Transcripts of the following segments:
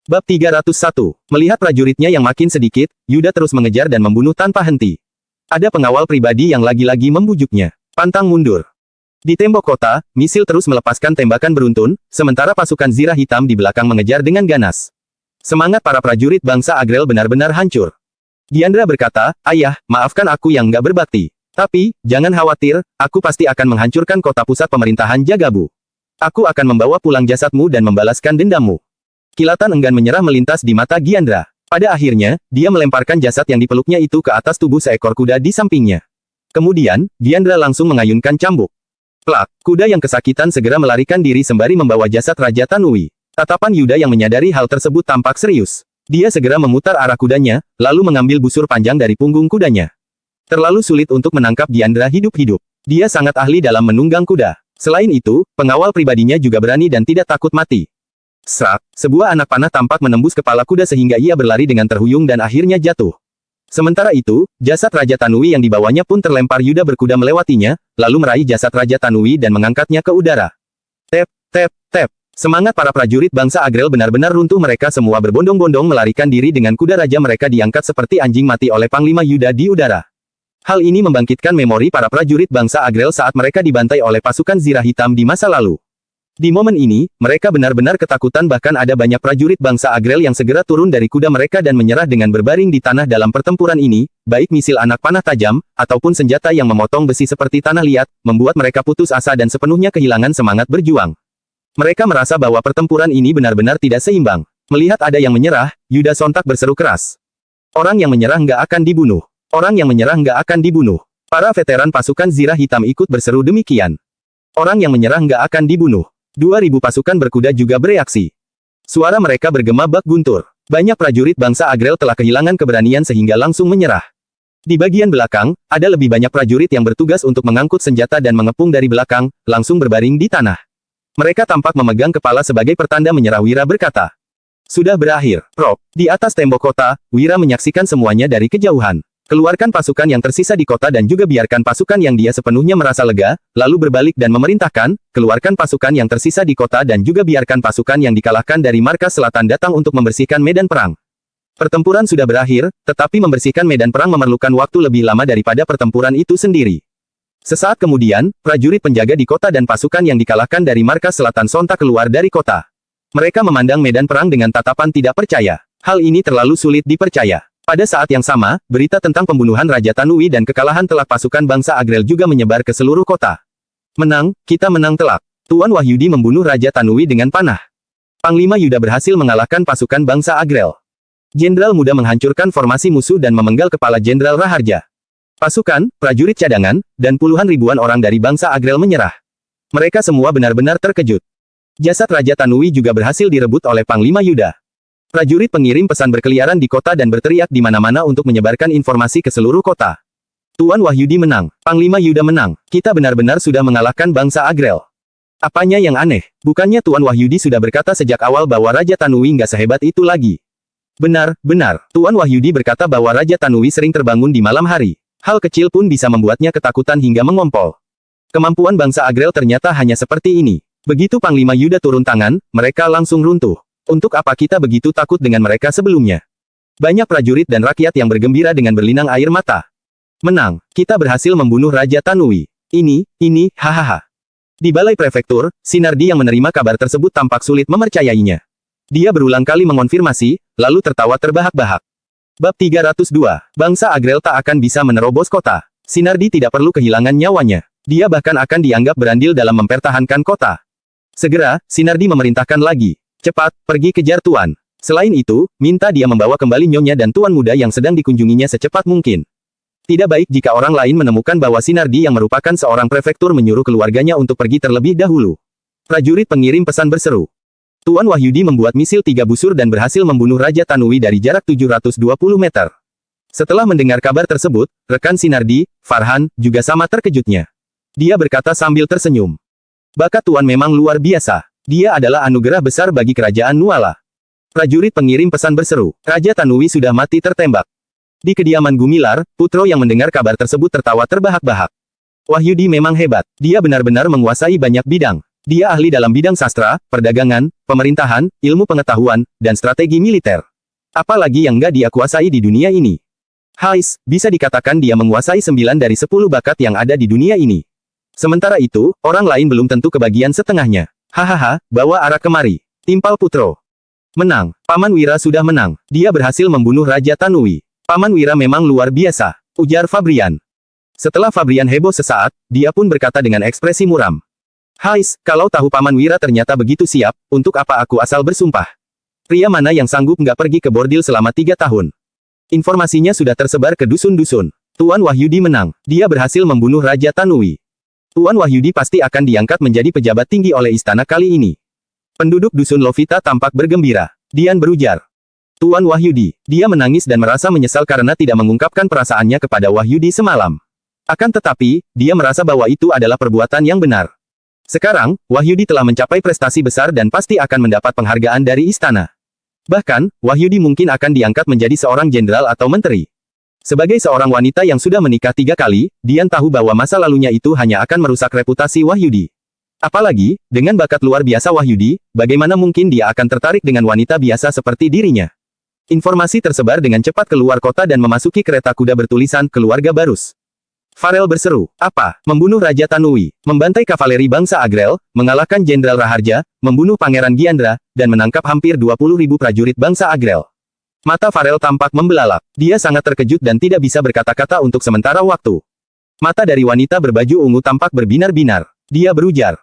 Bab 301. Melihat prajuritnya yang makin sedikit, Yuda terus mengejar dan membunuh tanpa henti. Ada pengawal pribadi yang lagi-lagi membujuknya. Pantang mundur. Di tembok kota, misil terus melepaskan tembakan beruntun, sementara pasukan zirah hitam di belakang mengejar dengan ganas. Semangat para prajurit bangsa Agrel benar-benar hancur. Diandra berkata, "Ayah, maafkan aku yang nggak berbakti. Tapi, jangan khawatir, aku pasti akan menghancurkan kota pusat pemerintahan Jagabu. Aku akan membawa pulang jasadmu dan membalaskan dendammu." Kilatan enggan menyerah melintas di mata Giandra. Pada akhirnya, dia melemparkan jasad yang dipeluknya itu ke atas tubuh seekor kuda di sampingnya. Kemudian, Giandra langsung mengayunkan cambuk. Plak, kuda yang kesakitan segera melarikan diri sembari membawa jasad Raja Tanui. Tatapan Yuda yang menyadari hal tersebut tampak serius. Dia segera memutar arah kudanya, lalu mengambil busur panjang dari punggung kudanya. Terlalu sulit untuk menangkap Giandra hidup-hidup. Dia sangat ahli dalam menunggang kuda. Selain itu, pengawal pribadinya juga berani dan tidak takut mati. Serak, sebuah anak panah tampak menembus kepala kuda sehingga ia berlari dengan terhuyung dan akhirnya jatuh. Sementara itu, jasad Raja Tanui yang dibawanya pun terlempar. Yuda berkuda melewatinya, lalu meraih jasad Raja Tanui dan mengangkatnya ke udara. Tep, tep, tep. Semangat para prajurit bangsa Agrel benar-benar runtuh. Mereka semua berbondong-bondong melarikan diri dengan kuda raja mereka diangkat seperti anjing mati oleh Panglima Yuda di udara. Hal ini membangkitkan memori para prajurit bangsa Agrel saat mereka dibantai oleh pasukan zirah hitam di masa lalu. Di momen ini, mereka benar-benar ketakutan, bahkan ada banyak prajurit bangsa Agrel yang segera turun dari kuda mereka dan menyerah dengan berbaring di tanah dalam pertempuran ini, baik misil anak panah tajam, ataupun senjata yang memotong besi seperti tanah liat, membuat mereka putus asa dan sepenuhnya kehilangan semangat berjuang. Mereka merasa bahwa pertempuran ini benar-benar tidak seimbang. Melihat ada yang menyerah, Yuda sontak berseru keras. Orang yang menyerah nggak akan dibunuh. Orang yang menyerah nggak akan dibunuh. Para veteran pasukan zirah hitam ikut berseru demikian. Orang yang menyerah nggak akan dibunuh. 2.000 pasukan berkuda juga bereaksi. Suara mereka bergema bak guntur. Banyak prajurit bangsa Agrel telah kehilangan keberanian sehingga langsung menyerah. Di bagian belakang, ada lebih banyak prajurit yang bertugas untuk mengangkut senjata dan mengepung dari belakang, langsung berbaring di tanah. Mereka tampak memegang kepala sebagai pertanda menyerah. Wira berkata, "Sudah berakhir, Rob." Di atas tembok kota, Wira menyaksikan semuanya dari kejauhan. Keluarkan pasukan yang tersisa di kota dan juga biarkan pasukan yang dia sepenuhnya merasa lega, lalu berbalik dan memerintahkan, keluarkan pasukan yang tersisa di kota dan juga biarkan pasukan yang dikalahkan dari markas selatan datang untuk membersihkan medan perang. Pertempuran sudah berakhir, tetapi membersihkan medan perang memerlukan waktu lebih lama daripada pertempuran itu sendiri. Sesaat kemudian, prajurit penjaga di kota dan pasukan yang dikalahkan dari markas selatan sontak keluar dari kota. Mereka memandang medan perang dengan tatapan tidak percaya. Hal ini terlalu sulit dipercaya. Pada saat yang sama, berita tentang pembunuhan Raja Tanui dan kekalahan telak pasukan bangsa Agrel juga menyebar ke seluruh kota. "Menang, kita menang telak. Tuan Wahyudi membunuh Raja Tanui dengan panah. Panglima Yuda berhasil mengalahkan pasukan bangsa Agrel. Jenderal muda menghancurkan formasi musuh dan memenggal kepala Jenderal Raharja. Pasukan, prajurit cadangan, dan puluhan ribuan orang dari bangsa Agrel menyerah. Mereka semua benar-benar terkejut. Jasad Raja Tanui juga berhasil direbut oleh Panglima Yuda. Prajurit pengirim pesan berkeliaran di kota dan berteriak di mana-mana untuk menyebarkan informasi ke seluruh kota. Tuan Wahyudi menang. Panglima Yuda menang. Kita benar-benar sudah mengalahkan bangsa Agrel. Apanya yang aneh? Bukannya Tuan Wahyudi sudah berkata sejak awal bahwa Raja Tanui nggak sehebat itu lagi? Benar, benar. Tuan Wahyudi berkata bahwa Raja Tanui sering terbangun di malam hari. Hal kecil pun bisa membuatnya ketakutan hingga mengompol. Kemampuan bangsa Agrel ternyata hanya seperti ini. Begitu Panglima Yuda turun tangan, mereka langsung runtuh. Untuk apa kita begitu takut dengan mereka sebelumnya? Banyak prajurit dan rakyat yang bergembira dengan berlinang air mata. Menang, kita berhasil membunuh Raja Tanui. Ini, hahaha. Di balai prefektur, Sinardi yang menerima kabar tersebut tampak sulit memercayainya. Dia berulang kali mengonfirmasi, lalu tertawa terbahak-bahak. Bab 302. Bangsa Agrel tak akan bisa menerobos kota. Sinardi tidak perlu kehilangan nyawanya. Dia bahkan akan dianggap berandil dalam mempertahankan kota. Segera, Sinardi memerintahkan lagi. "Cepat, pergi kejar Tuan." Selain itu, minta dia membawa kembali nyonya dan tuan muda yang sedang dikunjunginya secepat mungkin. Tidak baik jika orang lain menemukan bahwa Sinardi yang merupakan seorang prefektur menyuruh keluarganya untuk pergi terlebih dahulu. Prajurit pengirim pesan berseru. Tuan Wahyudi membuat misil 3 busur dan berhasil membunuh Raja Tanui dari jarak 720 meter. Setelah mendengar kabar tersebut, rekan Sinardi, Farhan, juga sama terkejutnya. Dia berkata sambil tersenyum. "Bakat Tuan memang luar biasa. Dia adalah anugerah besar bagi kerajaan Nuala." Prajurit pengirim pesan berseru. Raja Tanui sudah mati tertembak. Di kediaman Gumilar, Putro yang mendengar kabar tersebut tertawa terbahak-bahak. "Wahyudi memang hebat. Dia benar-benar menguasai banyak bidang. Dia ahli dalam bidang sastra, perdagangan, pemerintahan, ilmu pengetahuan, dan strategi militer. Apalagi yang nggak dia kuasai di dunia ini. Hais, bisa dikatakan dia menguasai 9 dari 10 bakat yang ada di dunia ini. Sementara itu, orang lain belum tentu kebagian setengahnya. Hahaha, bawa arak kemari. Timpal Putro. Menang. Paman Wira sudah menang. Dia berhasil membunuh Raja Tanui. Paman Wira memang luar biasa, ujar Fabrian. Setelah Fabrian heboh sesaat, dia pun berkata dengan ekspresi muram. Hais, kalau tahu Paman Wira ternyata begitu siap, untuk apa aku asal bersumpah? Pria mana yang sanggup nggak pergi ke bordil selama 3 tahun? Informasinya sudah tersebar ke dusun-dusun. Tuan Wahyudi menang. Dia berhasil membunuh Raja Tanui. Tuan Wahyudi pasti akan diangkat menjadi pejabat tinggi oleh istana kali ini. Penduduk dusun Lovita tampak bergembira. Dian berujar. Tuan Wahyudi, dia menangis dan merasa menyesal karena tidak mengungkapkan perasaannya kepada Wahyudi semalam. Akan tetapi, dia merasa bahwa itu adalah perbuatan yang benar. Sekarang, Wahyudi telah mencapai prestasi besar dan pasti akan mendapat penghargaan dari istana. Bahkan, Wahyudi mungkin akan diangkat menjadi seorang jenderal atau menteri. Sebagai seorang wanita yang sudah menikah 3 kali, Dian tahu bahwa masa lalunya itu hanya akan merusak reputasi Wahyudi. Apalagi, dengan bakat luar biasa Wahyudi, bagaimana mungkin dia akan tertarik dengan wanita biasa seperti dirinya. Informasi tersebar dengan cepat keluar kota dan memasuki kereta kuda bertulisan Keluarga Barus. Farel berseru, apa? Membunuh Raja Tanui, membantai kavaleri bangsa Agrel, mengalahkan Jenderal Raharja, membunuh Pangeran Giandra, dan menangkap hampir 20.000 prajurit bangsa Agrel. Mata Farel tampak membelalak. Dia sangat terkejut dan tidak bisa berkata-kata untuk sementara waktu. Mata dari wanita berbaju ungu tampak berbinar-binar. Dia berujar.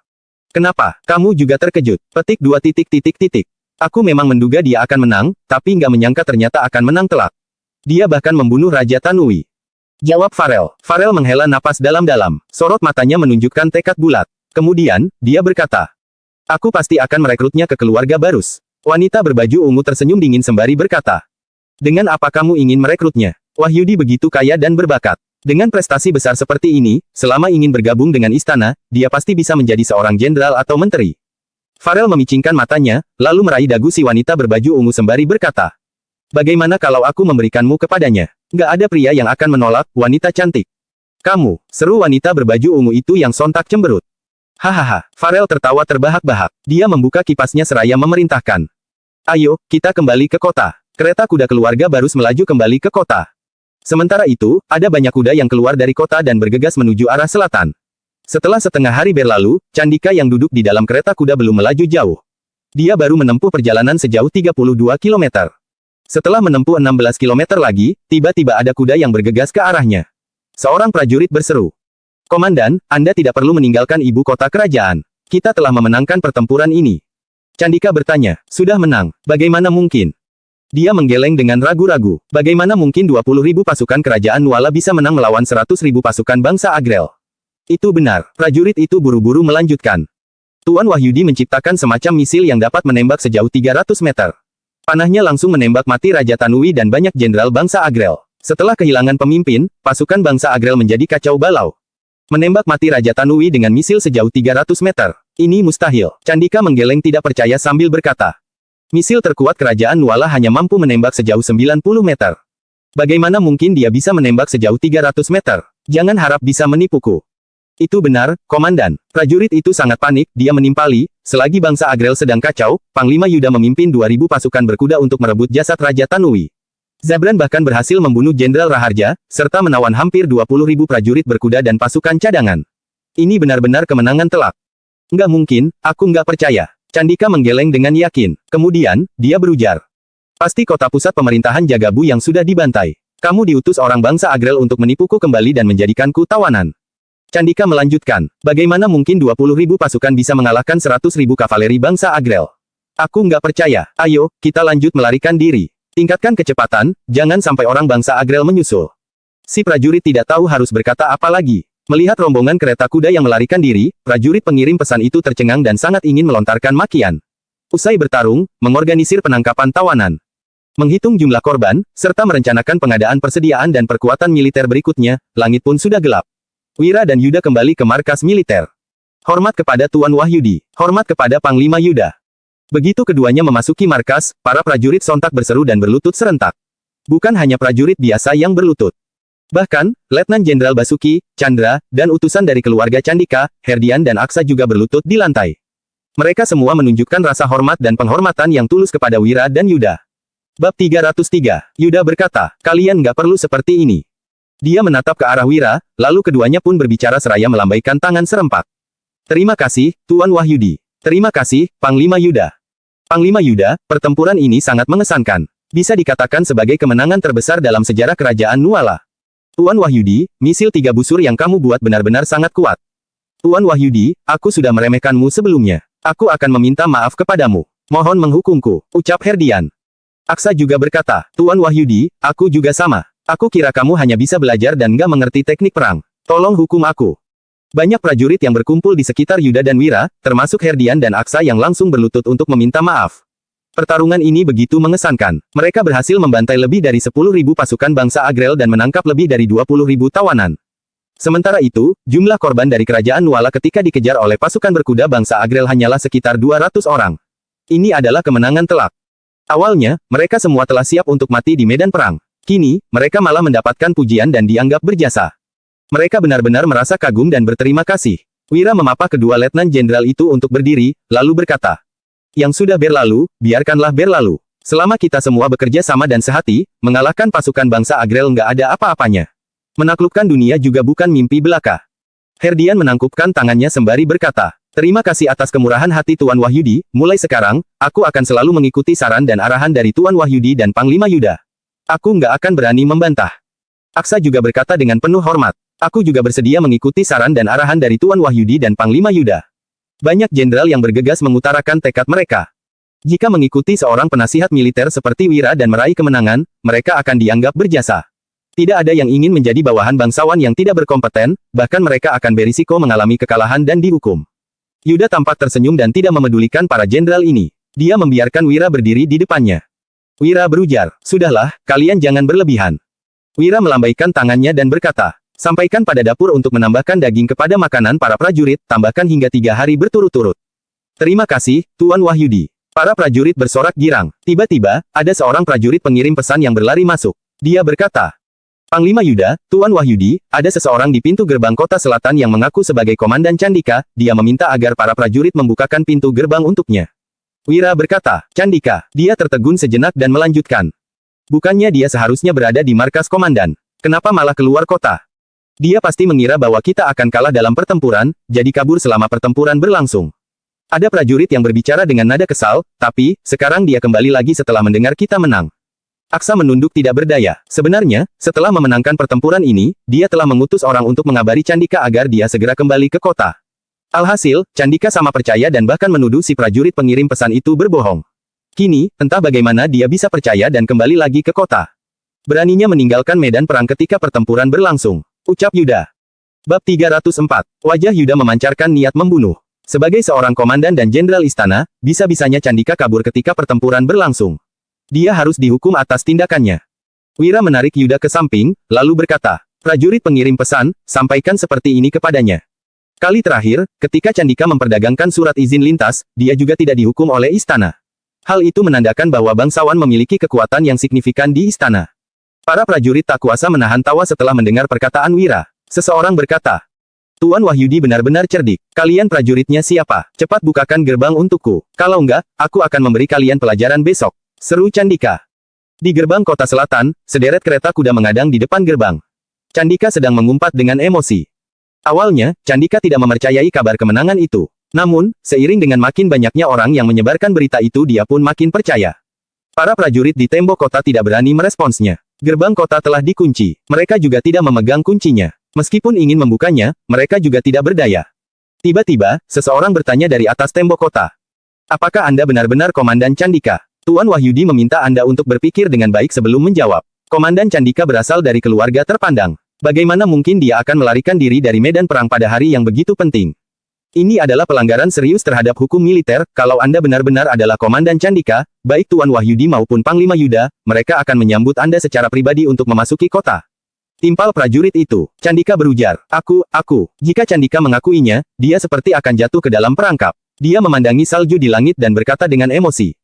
Kenapa? Kamu juga terkejut. Petik 2 titik titik titik. Aku memang menduga dia akan menang, tapi nggak menyangka ternyata akan menang telak. Dia bahkan membunuh Raja Tanui. Jawab Farel. Farel menghela napas dalam-dalam. Sorot matanya menunjukkan tekad bulat. Kemudian, dia berkata. Aku pasti akan merekrutnya ke keluarga Barus. Wanita berbaju ungu tersenyum dingin sembari berkata. Dengan apa kamu ingin merekrutnya? Wahyudi begitu kaya dan berbakat. Dengan prestasi besar seperti ini, selama ingin bergabung dengan istana, dia pasti bisa menjadi seorang jenderal atau menteri. Farel memicingkan matanya, lalu meraih dagu si wanita berbaju ungu sembari berkata. Bagaimana kalau aku memberikanmu kepadanya? Nggak ada pria yang akan menolak, wanita cantik. Kamu, seru wanita berbaju ungu itu yang sontak cemberut. Hahaha, Farel tertawa terbahak-bahak. Dia membuka kipasnya seraya memerintahkan. Ayo, kita kembali ke kota. Kereta kuda keluarga Barus melaju kembali ke kota. Sementara itu, ada banyak kuda yang keluar dari kota dan bergegas menuju arah selatan. Setelah setengah hari berlalu, Candika yang duduk di dalam kereta kuda belum melaju jauh. Dia baru menempuh perjalanan sejauh 32 km. Setelah menempuh 16 km lagi, tiba-tiba ada kuda yang bergegas ke arahnya. Seorang prajurit berseru. Komandan, Anda tidak perlu meninggalkan ibu kota kerajaan. Kita telah memenangkan pertempuran ini. Candika bertanya, sudah menang, bagaimana mungkin? Dia menggeleng dengan ragu-ragu. Bagaimana mungkin 20.000 pasukan kerajaan Nuala bisa menang melawan 100.000 pasukan bangsa Agrel? Itu benar, prajurit itu buru-buru melanjutkan. Tuan Wahyudi menciptakan semacam misil yang dapat menembak sejauh 300 meter. Panahnya langsung menembak mati Raja Tanui dan banyak jenderal bangsa Agrel. Setelah kehilangan pemimpin, pasukan bangsa Agrel menjadi kacau balau. Menembak mati Raja Tanui dengan misil sejauh 300 meter. Ini mustahil. Candika menggeleng tidak percaya sambil berkata. Misil terkuat kerajaan Nuala hanya mampu menembak sejauh 90 meter. Bagaimana mungkin dia bisa menembak sejauh 300 meter? Jangan harap bisa menipuku. Itu benar, Komandan. Prajurit itu sangat panik, dia menimpali, selagi bangsa Agrel sedang kacau, Panglima Yuda memimpin 2.000 pasukan berkuda untuk merebut jasad Raja Tanui. Zabran bahkan berhasil membunuh Jenderal Raharja, serta menawan hampir 20.000 prajurit berkuda dan pasukan cadangan. Ini benar-benar kemenangan telak. Nggak mungkin, aku nggak percaya. Candika menggeleng dengan yakin. Kemudian, dia berujar. Pasti kota pusat pemerintahan Jagabu yang sudah dibantai. Kamu diutus orang bangsa Agrel untuk menipuku kembali dan menjadikanku tawanan. Candika melanjutkan, bagaimana mungkin 20.000 pasukan bisa mengalahkan 100.000 kavaleri bangsa Agrel? Aku nggak percaya. Ayo, kita lanjut melarikan diri. Tingkatkan kecepatan, jangan sampai orang bangsa Agrel menyusul. Si prajurit tidak tahu harus berkata apa lagi. Melihat rombongan kereta kuda yang melarikan diri, prajurit pengirim pesan itu tercengang dan sangat ingin melontarkan makian. Usai bertarung, mengorganisir penangkapan tawanan. Menghitung jumlah korban, serta merencanakan pengadaan persediaan dan perkuatan militer berikutnya, langit pun sudah gelap. Wira dan Yuda kembali ke markas militer. Hormat kepada Tuan Wahyudi. Hormat kepada Panglima Yuda. Begitu keduanya memasuki markas, para prajurit sontak berseru dan berlutut serentak. Bukan hanya prajurit biasa yang berlutut. Bahkan, Letnan Jenderal Basuki, Chandra, dan utusan dari keluarga Candika, Herdian dan Aksa juga berlutut di lantai. Mereka semua menunjukkan rasa hormat dan penghormatan yang tulus kepada Wira dan Yuda. Bab 303. Yuda berkata, kalian nggak perlu seperti ini. Dia menatap ke arah Wira, lalu keduanya pun berbicara seraya melambaikan tangan serempak. Terima kasih, Tuan Wahyudi. Terima kasih, Panglima Yuda. Panglima Yuda, pertempuran ini sangat mengesankan. Bisa dikatakan sebagai kemenangan terbesar dalam sejarah kerajaan Nuala. Tuan Wahyudi, misil 3 busur yang kamu buat benar-benar sangat kuat. Tuan Wahyudi, aku sudah meremehkanmu sebelumnya. Aku akan meminta maaf kepadamu. Mohon menghukumku, ucap Herdian. Aksa juga berkata, Tuan Wahyudi, aku juga sama. Aku kira kamu hanya bisa belajar dan nggak mengerti teknik perang. Tolong hukum aku. Banyak prajurit yang berkumpul di sekitar Yuda dan Wira, termasuk Herdian dan Aksa yang langsung berlutut untuk meminta maaf. Pertarungan ini begitu mengesankan. Mereka berhasil membantai lebih dari 10.000 pasukan bangsa Agrel dan menangkap lebih dari 20.000 tawanan. Sementara itu, jumlah korban dari kerajaan Nuala ketika dikejar oleh pasukan berkuda bangsa Agrel hanyalah sekitar 200 orang. Ini adalah kemenangan telak. Awalnya, mereka semua telah siap untuk mati di medan perang. Kini, mereka malah mendapatkan pujian dan dianggap berjasa. Mereka benar-benar merasa kagum dan berterima kasih. Wira memapa kedua letnan jenderal itu untuk berdiri, lalu berkata, yang sudah berlalu, biarkanlah berlalu. Selama kita semua bekerja sama dan sehati, mengalahkan pasukan bangsa Agrel nggak ada apa-apanya. Menaklukkan dunia juga bukan mimpi belaka. Herdian menangkupkan tangannya sembari berkata, terima kasih atas kemurahan hati Tuan Wahyudi, mulai sekarang, aku akan selalu mengikuti saran dan arahan dari Tuan Wahyudi dan Panglima Yuda. Aku nggak akan berani membantah. Aksa juga berkata dengan penuh hormat, aku juga bersedia mengikuti saran dan arahan dari Tuan Wahyudi dan Panglima Yuda. Banyak jenderal yang bergegas mengutarakan tekad mereka. Jika mengikuti seorang penasihat militer seperti Wira dan meraih kemenangan, mereka akan dianggap berjasa. Tidak ada yang ingin menjadi bawahan bangsawan yang tidak berkompeten, bahkan mereka akan berisiko mengalami kekalahan dan dihukum. Yuda tampak tersenyum dan tidak memedulikan para jenderal ini. Dia membiarkan Wira berdiri di depannya. Wira berujar, sudahlah, kalian jangan berlebihan. Wira melambaikan tangannya dan berkata, sampaikan pada dapur untuk menambahkan daging kepada makanan para prajurit, tambahkan hingga 3 hari berturut-turut. Terima kasih, Tuan Wahyudi. Para prajurit bersorak girang. Tiba-tiba, ada seorang prajurit pengirim pesan yang berlari masuk. Dia berkata, Panglima Yuda, Tuan Wahyudi, ada seseorang di pintu gerbang kota selatan yang mengaku sebagai Komandan Candika, dia meminta agar para prajurit membukakan pintu gerbang untuknya. Wira berkata, Candika, dia tertegun sejenak dan melanjutkan. Bukannya dia seharusnya berada di markas komandan? Kenapa malah keluar kota? Dia pasti mengira bahwa kita akan kalah dalam pertempuran, jadi kabur selama pertempuran berlangsung. Ada prajurit yang berbicara dengan nada kesal, tapi, sekarang dia kembali lagi setelah mendengar kita menang. Aksa menunduk tidak berdaya. Sebenarnya, setelah memenangkan pertempuran ini, dia telah mengutus orang untuk mengabari Candika agar dia segera kembali ke kota. Alhasil, Candika sama percaya dan bahkan menuduh si prajurit pengirim pesan itu berbohong. Kini, entah bagaimana dia bisa percaya dan kembali lagi ke kota. Beraninya meninggalkan medan perang ketika pertempuran berlangsung. Ucap Yuda. Bab 304. Wajah Yuda memancarkan niat membunuh. Sebagai seorang komandan dan jenderal istana, bisa-bisanya Candika kabur ketika pertempuran berlangsung. Dia harus dihukum atas tindakannya. Wira menarik Yuda ke samping, lalu berkata, prajurit pengirim pesan, sampaikan seperti ini kepadanya. Kali terakhir, ketika Candika memperdagangkan surat izin lintas, dia juga tidak dihukum oleh istana. Hal itu menandakan bahwa bangsawan memiliki kekuatan yang signifikan di istana. Para prajurit tak kuasa menahan tawa setelah mendengar perkataan Wira. Seseorang berkata, Tuan Wahyudi benar-benar cerdik. Kalian prajuritnya siapa? Cepat bukakan gerbang untukku. Kalau enggak, aku akan memberi kalian pelajaran besok. Seru Candika. Di gerbang kota selatan, sederet kereta kuda mengadang di depan gerbang. Candika sedang mengumpat dengan emosi. Awalnya, Candika tidak mempercayai kabar kemenangan itu. Namun, seiring dengan makin banyaknya orang yang menyebarkan berita itu dia pun makin percaya. Para prajurit di tembok kota tidak berani meresponsnya. Gerbang kota telah dikunci. Mereka juga tidak memegang kuncinya. Meskipun ingin membukanya, mereka juga tidak berdaya. Tiba-tiba, seseorang bertanya dari atas tembok kota. Apakah Anda benar-benar Komandan Candika? Tuan Wahyudi meminta Anda untuk berpikir dengan baik sebelum menjawab. Komandan Candika berasal dari keluarga terpandang. Bagaimana mungkin dia akan melarikan diri dari medan perang pada hari yang begitu penting? Ini adalah pelanggaran serius terhadap hukum militer. Kalau Anda benar-benar adalah Komandan Candika, baik Tuan Wahyudi maupun Panglima Yuda, mereka akan menyambut Anda secara pribadi untuk memasuki kota. Timpal prajurit itu. Candika berujar, aku. Jika Candika mengakuinya, dia seperti akan jatuh ke dalam perangkap. Dia memandangi salju di langit dan berkata dengan emosi.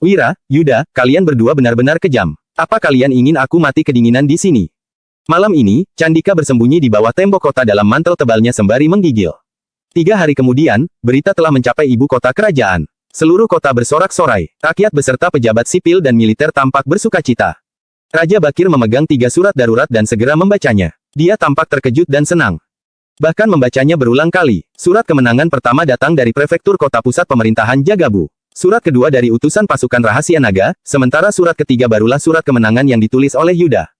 Wira, Yuda, kalian berdua benar-benar kejam. Apa kalian ingin aku mati kedinginan di sini? Malam ini, Candika bersembunyi di bawah tembok kota dalam mantel tebalnya sembari menggigil. 3 hari kemudian, berita telah mencapai ibu kota kerajaan. Seluruh kota bersorak-sorai. Rakyat beserta pejabat sipil dan militer tampak bersukacita. Raja Bakir memegang 3 surat darurat dan segera membacanya. Dia tampak terkejut dan senang. Bahkan membacanya berulang kali. Surat kemenangan pertama datang dari prefektur kota pusat pemerintahan Jagabu. Surat kedua dari utusan pasukan rahasia naga, sementara surat ketiga barulah surat kemenangan yang ditulis oleh Yuda.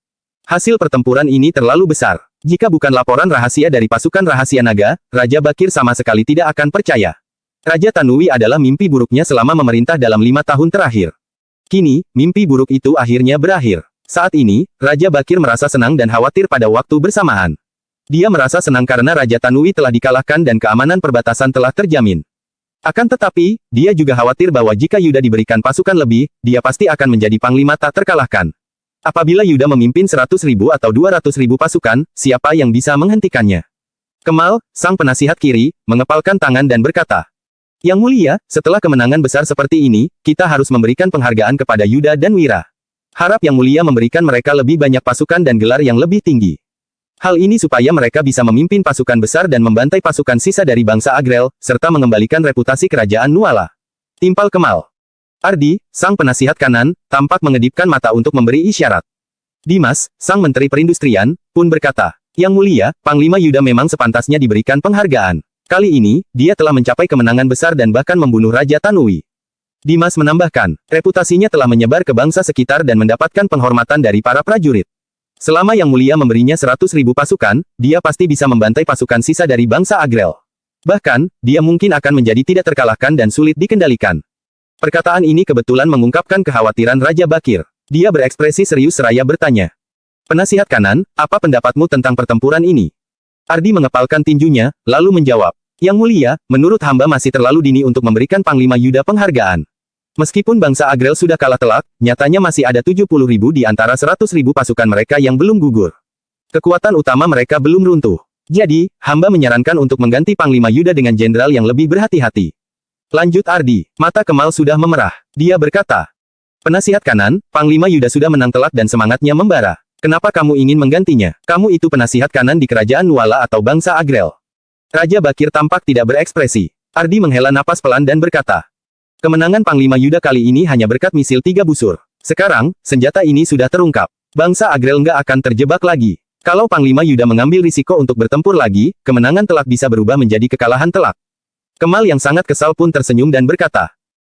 Hasil pertempuran ini terlalu besar. Jika bukan laporan rahasia dari pasukan rahasia naga, Raja Bakir sama sekali tidak akan percaya. Raja Tanui adalah mimpi buruknya selama memerintah dalam 5 tahun terakhir. Kini, mimpi buruk itu akhirnya berakhir. Saat ini, Raja Bakir merasa senang dan khawatir pada waktu bersamaan. Dia merasa senang karena Raja Tanui telah dikalahkan dan keamanan perbatasan telah terjamin. Akan tetapi, dia juga khawatir bahwa jika Yuda diberikan pasukan lebih, dia pasti akan menjadi panglima tak terkalahkan. Apabila Yuda memimpin 100.000 atau 200.000 pasukan, siapa yang bisa menghentikannya? Kemal, sang penasihat kiri, mengepalkan tangan dan berkata, "Yang mulia, setelah kemenangan besar seperti ini, kita harus memberikan penghargaan kepada Yuda dan Wira. Harap Yang Mulia memberikan mereka lebih banyak pasukan dan gelar yang lebih tinggi. Hal ini supaya mereka bisa memimpin pasukan besar dan membantai pasukan sisa dari bangsa Agrel, serta mengembalikan reputasi kerajaan Nuala." Timpal Kemal. Ardi, sang penasihat kanan, tampak mengedipkan mata untuk memberi isyarat. Dimas, sang menteri perindustrian, pun berkata, "Yang Mulia, Panglima Yuda memang sepantasnya diberikan penghargaan. Kali ini, dia telah mencapai kemenangan besar dan bahkan membunuh Raja Tanui." Dimas menambahkan, reputasinya telah menyebar ke bangsa sekitar dan mendapatkan penghormatan dari para prajurit. Selama Yang Mulia memberinya 100.000 pasukan, dia pasti bisa membantai pasukan sisa dari bangsa Agrel. Bahkan, dia mungkin akan menjadi tidak terkalahkan dan sulit dikendalikan. Perkataan ini kebetulan mengungkapkan kekhawatiran Raja Bakir. Dia berekspresi serius seraya bertanya, "Penasihat kanan, apa pendapatmu tentang pertempuran ini?" Ardi mengepalkan tinjunya, lalu menjawab, "Yang Mulia, menurut hamba masih terlalu dini untuk memberikan Panglima Yuda penghargaan. Meskipun bangsa Agrel sudah kalah telak, nyatanya masih ada 70.000 di antara 100.000 pasukan mereka yang belum gugur. Kekuatan utama mereka belum runtuh. Jadi, hamba menyarankan untuk mengganti Panglima Yuda dengan jenderal yang lebih berhati-hati." Lanjut Ardi. Mata Kemal sudah memerah. Dia berkata, "Penasihat kanan, Panglima Yuda sudah menang telak dan semangatnya membara. Kenapa kamu ingin menggantinya? Kamu itu penasihat kanan di kerajaan Nuala atau bangsa Agrel?" Raja Bakir tampak tidak berekspresi. Ardi menghela napas pelan dan berkata, "Kemenangan Panglima Yuda kali ini hanya berkat misil 3 busur. Sekarang, senjata ini sudah terungkap. Bangsa Agrel nggak akan terjebak lagi. Kalau Panglima Yuda mengambil risiko untuk bertempur lagi, kemenangan telak bisa berubah menjadi kekalahan telak." Kemal yang sangat kesal pun tersenyum dan berkata,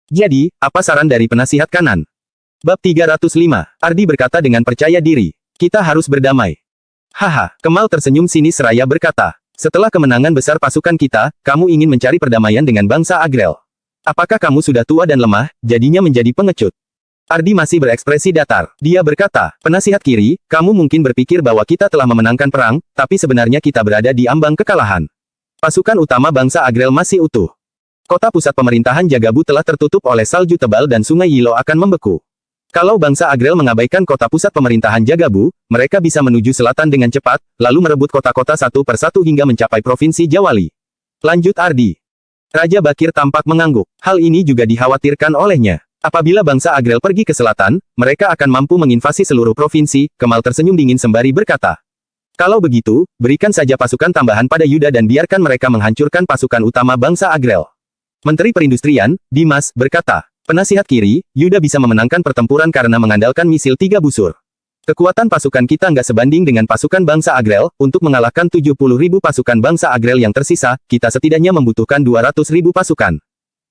"Jadi, apa saran dari penasihat kanan?" Bab 305. Ardi berkata dengan percaya diri, "Kita harus berdamai." Haha, Kemal tersenyum sinis seraya berkata, "Setelah kemenangan besar pasukan kita, kamu ingin mencari perdamaian dengan bangsa Agrel. Apakah kamu sudah tua dan lemah, jadinya menjadi pengecut?" Ardi masih berekspresi datar. Dia berkata, "Penasihat kiri, kamu mungkin berpikir bahwa kita telah memenangkan perang, tapi sebenarnya kita berada di ambang kekalahan. Pasukan utama bangsa Agrel masih utuh. Kota pusat pemerintahan Jagabu telah tertutup oleh salju tebal dan sungai Yilo akan membeku. Kalau bangsa Agrel mengabaikan kota pusat pemerintahan Jagabu, mereka bisa menuju selatan dengan cepat, lalu merebut kota-kota satu persatu hingga mencapai provinsi Jawali." Lanjut Ardi. Raja Bakir tampak mengangguk. Hal ini juga dikhawatirkan olehnya. Apabila bangsa Agrel pergi ke selatan, mereka akan mampu menginvasi seluruh provinsi. Kemal tersenyum dingin sembari berkata, "Kalau begitu, berikan saja pasukan tambahan pada Yuda dan biarkan mereka menghancurkan pasukan utama bangsa Agrel." Menteri Perindustrian, Dimas, berkata, "Penasihat kiri, Yuda bisa memenangkan pertempuran karena mengandalkan misil 3 busur. Kekuatan pasukan kita nggak sebanding dengan pasukan bangsa Agrel. Untuk mengalahkan 70.000 pasukan bangsa Agrel yang tersisa, kita setidaknya membutuhkan 200.000 pasukan."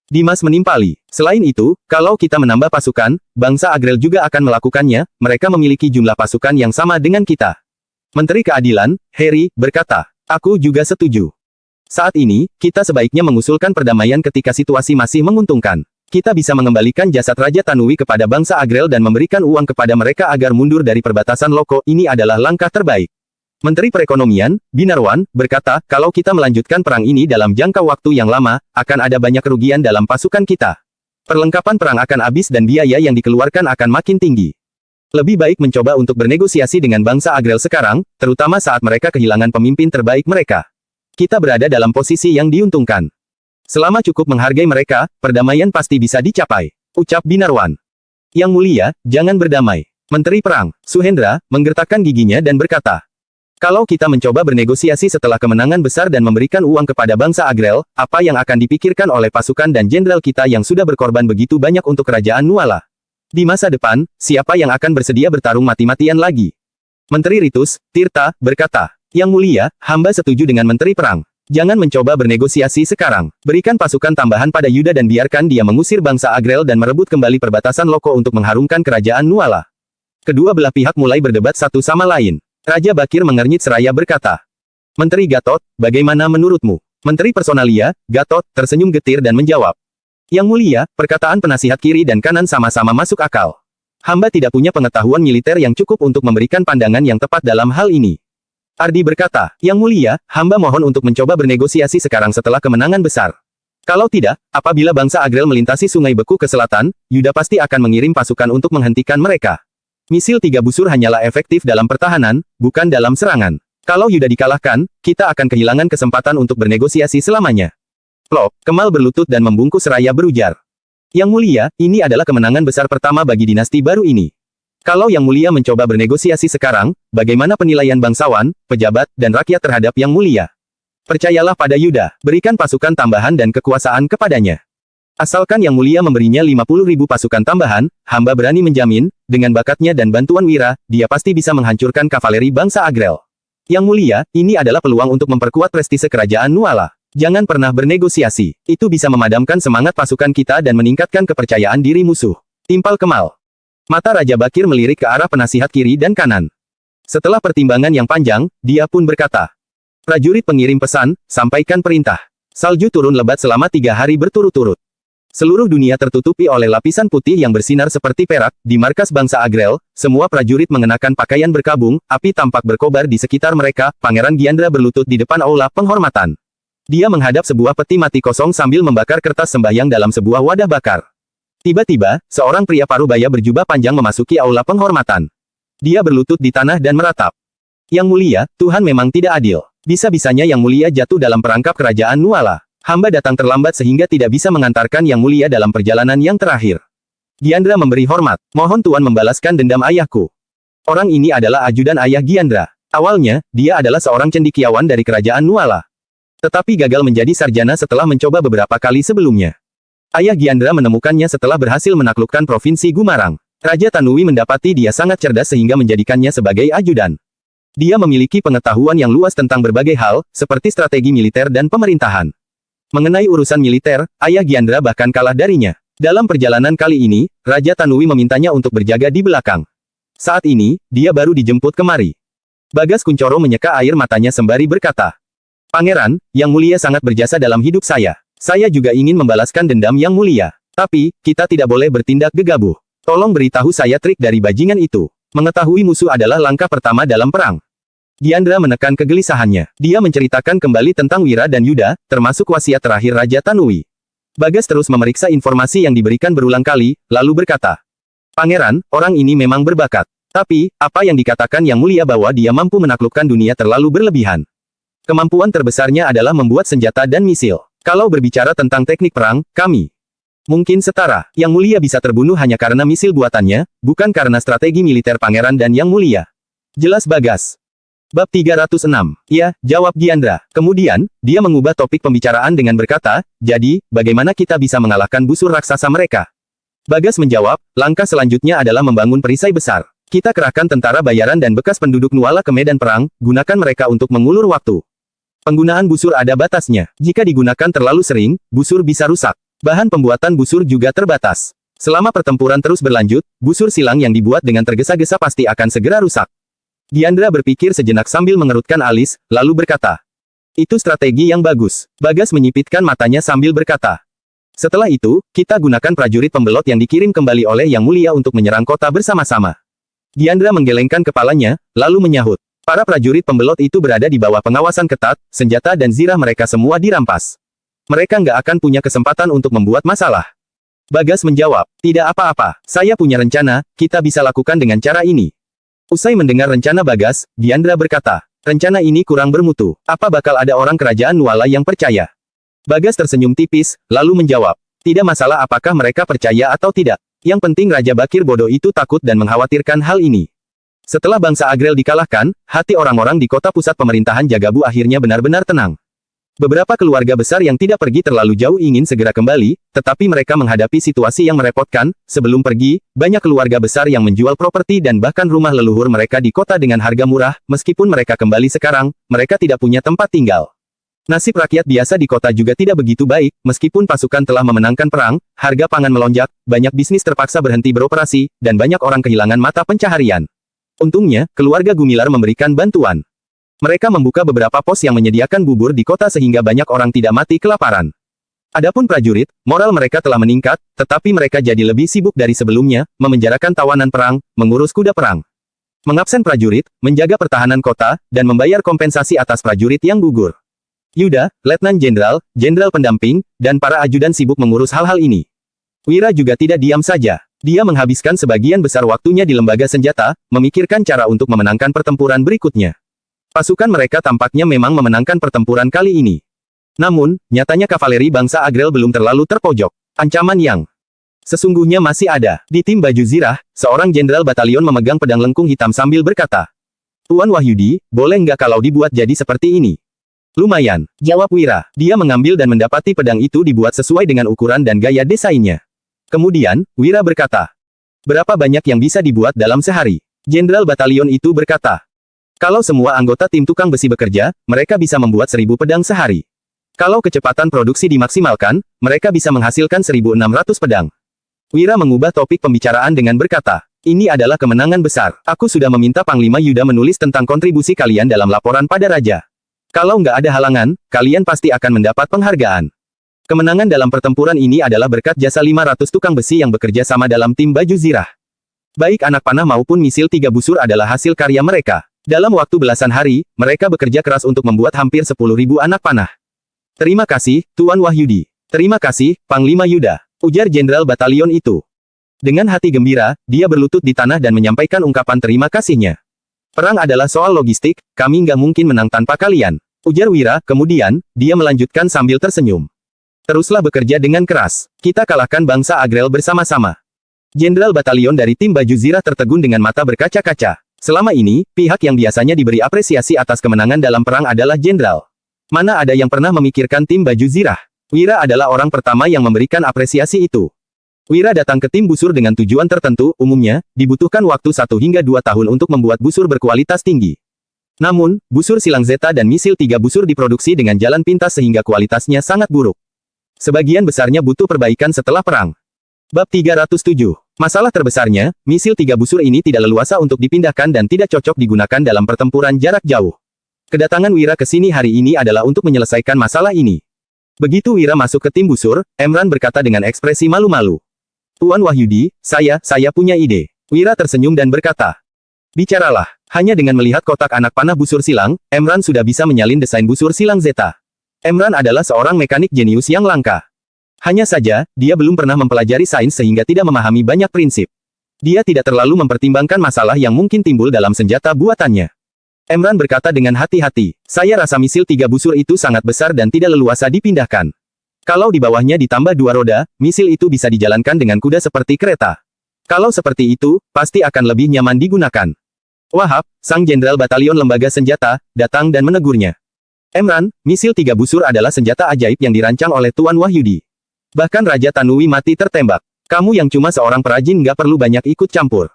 Dimas menimpali. Selain itu, kalau kita menambah pasukan, bangsa Agrel juga akan melakukannya. Mereka memiliki jumlah pasukan yang sama dengan kita. Menteri Keadilan, Harry, berkata, "Aku juga setuju. Saat ini, kita sebaiknya mengusulkan perdamaian ketika situasi masih menguntungkan. Kita bisa mengembalikan jasad Raja Tanui kepada bangsa Agrel dan memberikan uang kepada mereka agar mundur dari perbatasan Loko. Ini adalah langkah terbaik." Menteri Perekonomian, Binarwan, berkata, "Kalau kita melanjutkan perang ini dalam jangka waktu yang lama, akan ada banyak kerugian dalam pasukan kita. Perlengkapan perang akan habis dan biaya yang dikeluarkan akan makin tinggi. Lebih baik mencoba untuk bernegosiasi dengan bangsa Agrel sekarang, terutama saat mereka kehilangan pemimpin terbaik mereka. Kita berada dalam posisi yang diuntungkan. Selama cukup menghargai mereka, perdamaian pasti bisa dicapai," ucap Binarwan. "Yang Mulia, jangan berdamai." Menteri Perang, Suhendra, menggertakkan giginya dan berkata, Kalau kita mencoba bernegosiasi setelah kemenangan besar dan memberikan uang kepada bangsa Agrel, apa yang akan dipikirkan oleh pasukan dan jenderal kita yang sudah berkorban begitu banyak untuk kerajaan Nuala? Di masa depan, siapa yang akan bersedia bertarung mati-matian lagi? Menteri Ritus, Tirta, berkata, Yang Mulia, hamba setuju dengan Menteri Perang. Jangan mencoba bernegosiasi sekarang. Berikan pasukan tambahan pada Yuda dan biarkan dia mengusir bangsa Agrel dan merebut kembali perbatasan Loko untuk mengharumkan kerajaan Nuala. Kedua belah pihak mulai berdebat satu sama lain. Raja Bakir mengernyit seraya berkata, Menteri Gatot, bagaimana menurutmu? Menteri Personalia, Gatot, tersenyum getir dan menjawab. Yang Mulia, perkataan penasihat kiri dan kanan sama-sama masuk akal. Hamba tidak punya pengetahuan militer yang cukup untuk memberikan pandangan yang tepat dalam hal ini. Ardi berkata, Yang Mulia, hamba mohon untuk mencoba bernegosiasi sekarang setelah kemenangan besar. Kalau tidak, apabila bangsa Agrel melintasi Sungai Beku ke selatan, Yuda pasti akan mengirim pasukan untuk menghentikan mereka. Misil 3 busur hanyalah efektif dalam pertahanan, bukan dalam serangan. Kalau Yuda dikalahkan, kita akan kehilangan kesempatan untuk bernegosiasi selamanya. Plop, Kemal berlutut dan membungkuk seraya berujar. Yang Mulia, ini adalah kemenangan besar pertama bagi dinasti baru ini. Kalau Yang Mulia mencoba bernegosiasi sekarang, bagaimana penilaian bangsawan, pejabat, dan rakyat terhadap Yang Mulia? Percayalah pada Yuda, berikan pasukan tambahan dan kekuasaan kepadanya. Asalkan Yang Mulia memberinya 50.000 pasukan tambahan, hamba berani menjamin, dengan bakatnya dan bantuan Wira, dia pasti bisa menghancurkan kavaleri bangsa Agrel. Yang Mulia, ini adalah peluang untuk memperkuat prestise kerajaan Nuala. Jangan pernah bernegosiasi. Itu bisa memadamkan semangat pasukan kita dan meningkatkan kepercayaan diri musuh. Timpal Kemal. Mata Raja Bakir melirik ke arah penasihat kiri dan kanan. Setelah pertimbangan yang panjang, dia pun berkata, Prajurit pengirim pesan, sampaikan perintah. Salju turun lebat selama 3 hari berturut-turut. Seluruh dunia tertutupi oleh lapisan putih yang bersinar seperti perak. Di markas bangsa Agrel, semua prajurit mengenakan pakaian berkabung, api tampak berkobar di sekitar mereka. Pangeran Giandra berlutut di depan aula penghormatan. Dia menghadap sebuah peti mati kosong sambil membakar kertas sembahyang dalam sebuah wadah bakar. Tiba-tiba, seorang pria parubaya berjubah panjang memasuki aula penghormatan. Dia berlutut di tanah dan meratap. Yang Mulia, Tuhan memang tidak adil. Bisa-bisanya Yang Mulia jatuh dalam perangkap kerajaan Nuala. Hamba datang terlambat sehingga tidak bisa mengantarkan Yang Mulia dalam perjalanan yang terakhir. Giandra memberi hormat. Mohon Tuan membalaskan dendam ayahku. Orang ini adalah ajudan ayah Giandra. Awalnya, dia adalah seorang cendekiawan dari kerajaan Nuala. Tetapi gagal menjadi sarjana setelah mencoba beberapa kali sebelumnya. Ayah Giandra menemukannya setelah berhasil menaklukkan provinsi Gumarang. Raja Tanui mendapati dia sangat cerdas sehingga menjadikannya sebagai ajudan. Dia memiliki pengetahuan yang luas tentang berbagai hal, seperti strategi militer dan pemerintahan. Mengenai urusan militer, ayah Giandra bahkan kalah darinya. Dalam perjalanan kali ini, Raja Tanui memintanya untuk berjaga di belakang. Saat ini, dia baru dijemput kemari. Bagas Kuncoro menyeka air matanya sembari berkata, Pangeran, Yang Mulia sangat berjasa dalam hidup saya. Saya juga ingin membalaskan dendam Yang Mulia. Tapi, kita tidak boleh bertindak gegabah. Tolong beritahu saya trik dari bajingan itu. Mengetahui musuh adalah langkah pertama dalam perang. Giandra menekan kegelisahannya. Dia menceritakan kembali tentang Wira dan Yuda, termasuk wasiat terakhir Raja Tanui. Bagas terus memeriksa informasi yang diberikan berulang kali, lalu berkata, Pangeran, orang ini memang berbakat. Tapi, apa yang dikatakan Yang Mulia bahwa dia mampu menaklukkan dunia terlalu berlebihan. Kemampuan terbesarnya adalah membuat senjata dan misil. Kalau berbicara tentang teknik perang, kami mungkin setara. Yang Mulia bisa terbunuh hanya karena misil buatannya, bukan karena strategi militer Pangeran dan Yang Mulia. Jelas Bagas. Bab 306. Ya, jawab Giandra. Kemudian, dia mengubah topik pembicaraan dengan berkata, jadi, bagaimana kita bisa mengalahkan busur raksasa mereka? Bagas menjawab, langkah selanjutnya adalah membangun perisai besar. Kita kerahkan tentara bayaran dan bekas penduduk Nuala ke medan perang, gunakan mereka untuk mengulur waktu. Penggunaan busur ada batasnya. Jika digunakan terlalu sering, busur bisa rusak. Bahan pembuatan busur juga terbatas. Selama pertempuran terus berlanjut, busur silang yang dibuat dengan tergesa-gesa pasti akan segera rusak. Giandra berpikir sejenak sambil mengerutkan alis, lalu berkata, itu strategi yang bagus. Bagas menyipitkan matanya sambil berkata, setelah itu, kita gunakan prajurit pembelot yang dikirim kembali oleh Yang Mulia untuk menyerang kota bersama-sama. Giandra menggelengkan kepalanya, lalu menyahut. Para prajurit pembelot itu berada di bawah pengawasan ketat, senjata dan zirah mereka semua dirampas. Mereka nggak akan punya kesempatan untuk membuat masalah. Bagas menjawab, tidak apa-apa, saya punya rencana, kita bisa lakukan dengan cara ini. Usai mendengar rencana Bagas, Giandra berkata, rencana ini kurang bermutu. Apa bakal ada orang kerajaan Nuala yang percaya? Bagas tersenyum tipis, lalu menjawab, tidak masalah apakah mereka percaya atau tidak. Yang penting Raja Bakir bodoh itu takut dan mengkhawatirkan hal ini. Setelah bangsa Agrel dikalahkan, hati orang-orang di kota pusat pemerintahan Jagabu akhirnya benar-benar tenang. Beberapa keluarga besar yang tidak pergi terlalu jauh ingin segera kembali, tetapi mereka menghadapi situasi yang merepotkan. Sebelum pergi, banyak keluarga besar yang menjual properti dan bahkan rumah leluhur mereka di kota dengan harga murah. Meskipun mereka kembali sekarang, mereka tidak punya tempat tinggal. Nasib rakyat biasa di kota juga tidak begitu baik. Meskipun pasukan telah memenangkan perang, harga pangan melonjak, banyak bisnis terpaksa berhenti beroperasi, dan banyak orang kehilangan mata pencaharian. Untungnya, keluarga Gumilar memberikan bantuan. Mereka membuka beberapa pos yang menyediakan bubur di kota sehingga banyak orang tidak mati kelaparan. Adapun prajurit, moral mereka telah meningkat, tetapi mereka jadi lebih sibuk dari sebelumnya, memenjarakan tawanan perang, mengurus kuda perang, mengabsen prajurit, menjaga pertahanan kota, dan membayar kompensasi atas prajurit yang gugur. Yuda, Letnan Jenderal, Jenderal Pendamping, dan para ajudan sibuk mengurus hal-hal ini. Wira juga tidak diam saja. Dia menghabiskan sebagian besar waktunya di lembaga senjata, memikirkan cara untuk memenangkan pertempuran berikutnya. Pasukan mereka tampaknya memang memenangkan pertempuran kali ini. Namun, nyatanya kavaleri bangsa Agrel belum terlalu terpojok. Ancaman yang sesungguhnya masih ada. Di tim baju zirah, seorang jenderal batalion memegang pedang lengkung hitam sambil berkata, "Tuan Wahyudi, boleh nggak kalau dibuat jadi seperti ini?" "Lumayan," jawab Wira. Dia mengambil dan mendapati pedang itu dibuat sesuai dengan ukuran dan gaya desainnya. Kemudian, Wira berkata, "Berapa banyak yang bisa dibuat dalam sehari?" Jenderal batalion itu berkata, "Kalau semua anggota tim tukang besi bekerja, mereka bisa membuat 1000 pedang sehari. Kalau kecepatan produksi dimaksimalkan, mereka bisa menghasilkan 1600 pedang." Wira mengubah topik pembicaraan dengan berkata, "Ini adalah kemenangan besar. Aku sudah meminta Panglima Yuda menulis tentang kontribusi kalian dalam laporan pada Raja. Kalau nggak ada halangan, kalian pasti akan mendapat penghargaan. Kemenangan dalam pertempuran ini adalah berkat jasa 500 tukang besi yang bekerja sama dalam tim baju zirah. Baik anak panah maupun misil 3 busur adalah hasil karya mereka. Dalam waktu belasan hari, mereka bekerja keras untuk membuat hampir 10.000 anak panah." "Terima kasih, Tuan Wahyudi." "Terima kasih, Panglima Yuda," ujar Jenderal Batalion itu. Dengan hati gembira, dia berlutut di tanah dan menyampaikan ungkapan terima kasihnya. "Perang adalah soal logistik, kami nggak mungkin menang tanpa kalian," ujar Wira. Kemudian, dia melanjutkan sambil tersenyum. "Teruslah bekerja dengan keras. Kita kalahkan bangsa Agrel bersama-sama." Jenderal batalion dari tim baju zirah tertegun dengan mata berkaca-kaca. Selama ini, pihak yang biasanya diberi apresiasi atas kemenangan dalam perang adalah jenderal. Mana ada yang pernah memikirkan tim baju zirah? Wira adalah orang pertama yang memberikan apresiasi itu. Wira datang ke tim busur dengan tujuan tertentu. Umumnya, dibutuhkan waktu 1 hingga 2 tahun untuk membuat busur berkualitas tinggi. Namun, busur silang Zeta dan misil 3 busur diproduksi dengan jalan pintas sehingga kualitasnya sangat buruk. Sebagian besarnya butuh perbaikan setelah perang. Bab 307. Masalah terbesarnya, misil 3 busur ini tidak leluasa untuk dipindahkan dan tidak cocok digunakan dalam pertempuran jarak jauh. Kedatangan Wira ke sini hari ini adalah untuk menyelesaikan masalah ini. Begitu Wira masuk ke tim busur, Emran berkata dengan ekspresi malu-malu, "Tuan Wahyudi, saya punya ide." Wira tersenyum dan berkata, "Bicaralah." Hanya dengan melihat kotak anak panah busur silang, Emran sudah bisa menyalin desain busur silang Zeta. Emran adalah seorang mekanik jenius yang langka. Hanya saja, dia belum pernah mempelajari sains sehingga tidak memahami banyak prinsip. Dia tidak terlalu mempertimbangkan masalah yang mungkin timbul dalam senjata buatannya. Emran berkata dengan hati-hati, "Saya rasa misil 3 busur itu sangat besar dan tidak leluasa dipindahkan. Kalau di bawahnya ditambah 2 roda, misil itu bisa dijalankan dengan kuda seperti kereta. Kalau seperti itu, pasti akan lebih nyaman digunakan." Wahab, sang jenderal batalion lembaga senjata, datang dan menegurnya. "Emran, misil 3 busur adalah senjata ajaib yang dirancang oleh Tuan Wahyudi. Bahkan Raja Tanui mati tertembak. Kamu yang cuma seorang perajin nggak perlu banyak ikut campur."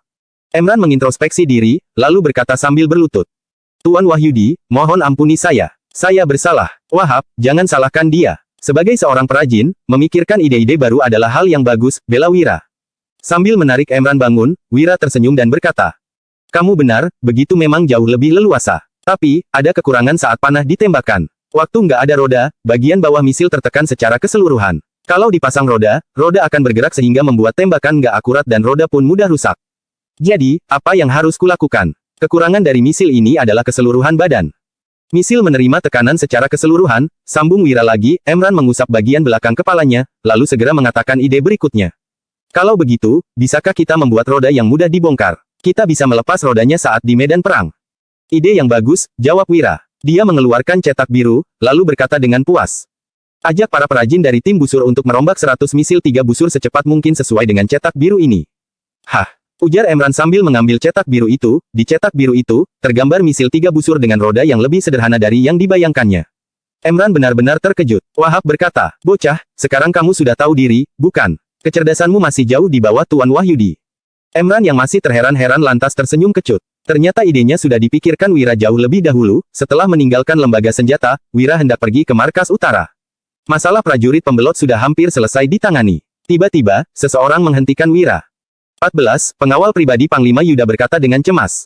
Emran mengintrospeksi diri, lalu berkata sambil berlutut, "Tuan Wahyudi, mohon ampuni saya. Saya bersalah." "Wahab, jangan salahkan dia. Sebagai seorang perajin, memikirkan ide-ide baru adalah hal yang bagus," bela Wira. Sambil menarik Emran bangun, Wira tersenyum dan berkata, "Kamu benar, begitu memang jauh lebih leluasa. Tapi, ada kekurangan saat panah ditembakkan. Waktu nggak ada roda, bagian bawah misil tertekan secara keseluruhan. Kalau dipasang roda, roda akan bergerak sehingga membuat tembakan nggak akurat dan roda pun mudah rusak. Jadi, apa yang harus kulakukan? Kekurangan dari misil ini adalah keseluruhan badan. Misil menerima tekanan secara keseluruhan," sambung Wira lagi. Emran mengusap bagian belakang kepalanya, lalu segera mengatakan ide berikutnya. "Kalau begitu, bisakah kita membuat roda yang mudah dibongkar? Kita bisa melepas rodanya saat di medan perang." "Ide yang bagus," jawab Wira. Dia mengeluarkan cetak biru, lalu berkata dengan puas, "Ajak para perajin dari tim busur untuk merombak 100 misil 3 busur secepat mungkin sesuai dengan cetak biru ini." "Hah? Ujar Emran sambil mengambil cetak biru itu. Di cetak biru itu, tergambar misil 3 busur dengan roda yang lebih sederhana dari yang dibayangkannya. Emran benar-benar terkejut. Wahab berkata, "Bocah, sekarang kamu sudah tahu diri, bukan? Kecerdasanmu masih jauh di bawah Tuan Wahyudi." Emran yang masih terheran-heran lantas tersenyum kecut. Ternyata idenya sudah dipikirkan Wira jauh lebih dahulu. Setelah meninggalkan lembaga senjata, Wira hendak pergi ke markas utara. Masalah prajurit pembelot sudah hampir selesai ditangani. Tiba-tiba, seseorang menghentikan Wira. 14. Pengawal pribadi Panglima Yuda berkata dengan cemas.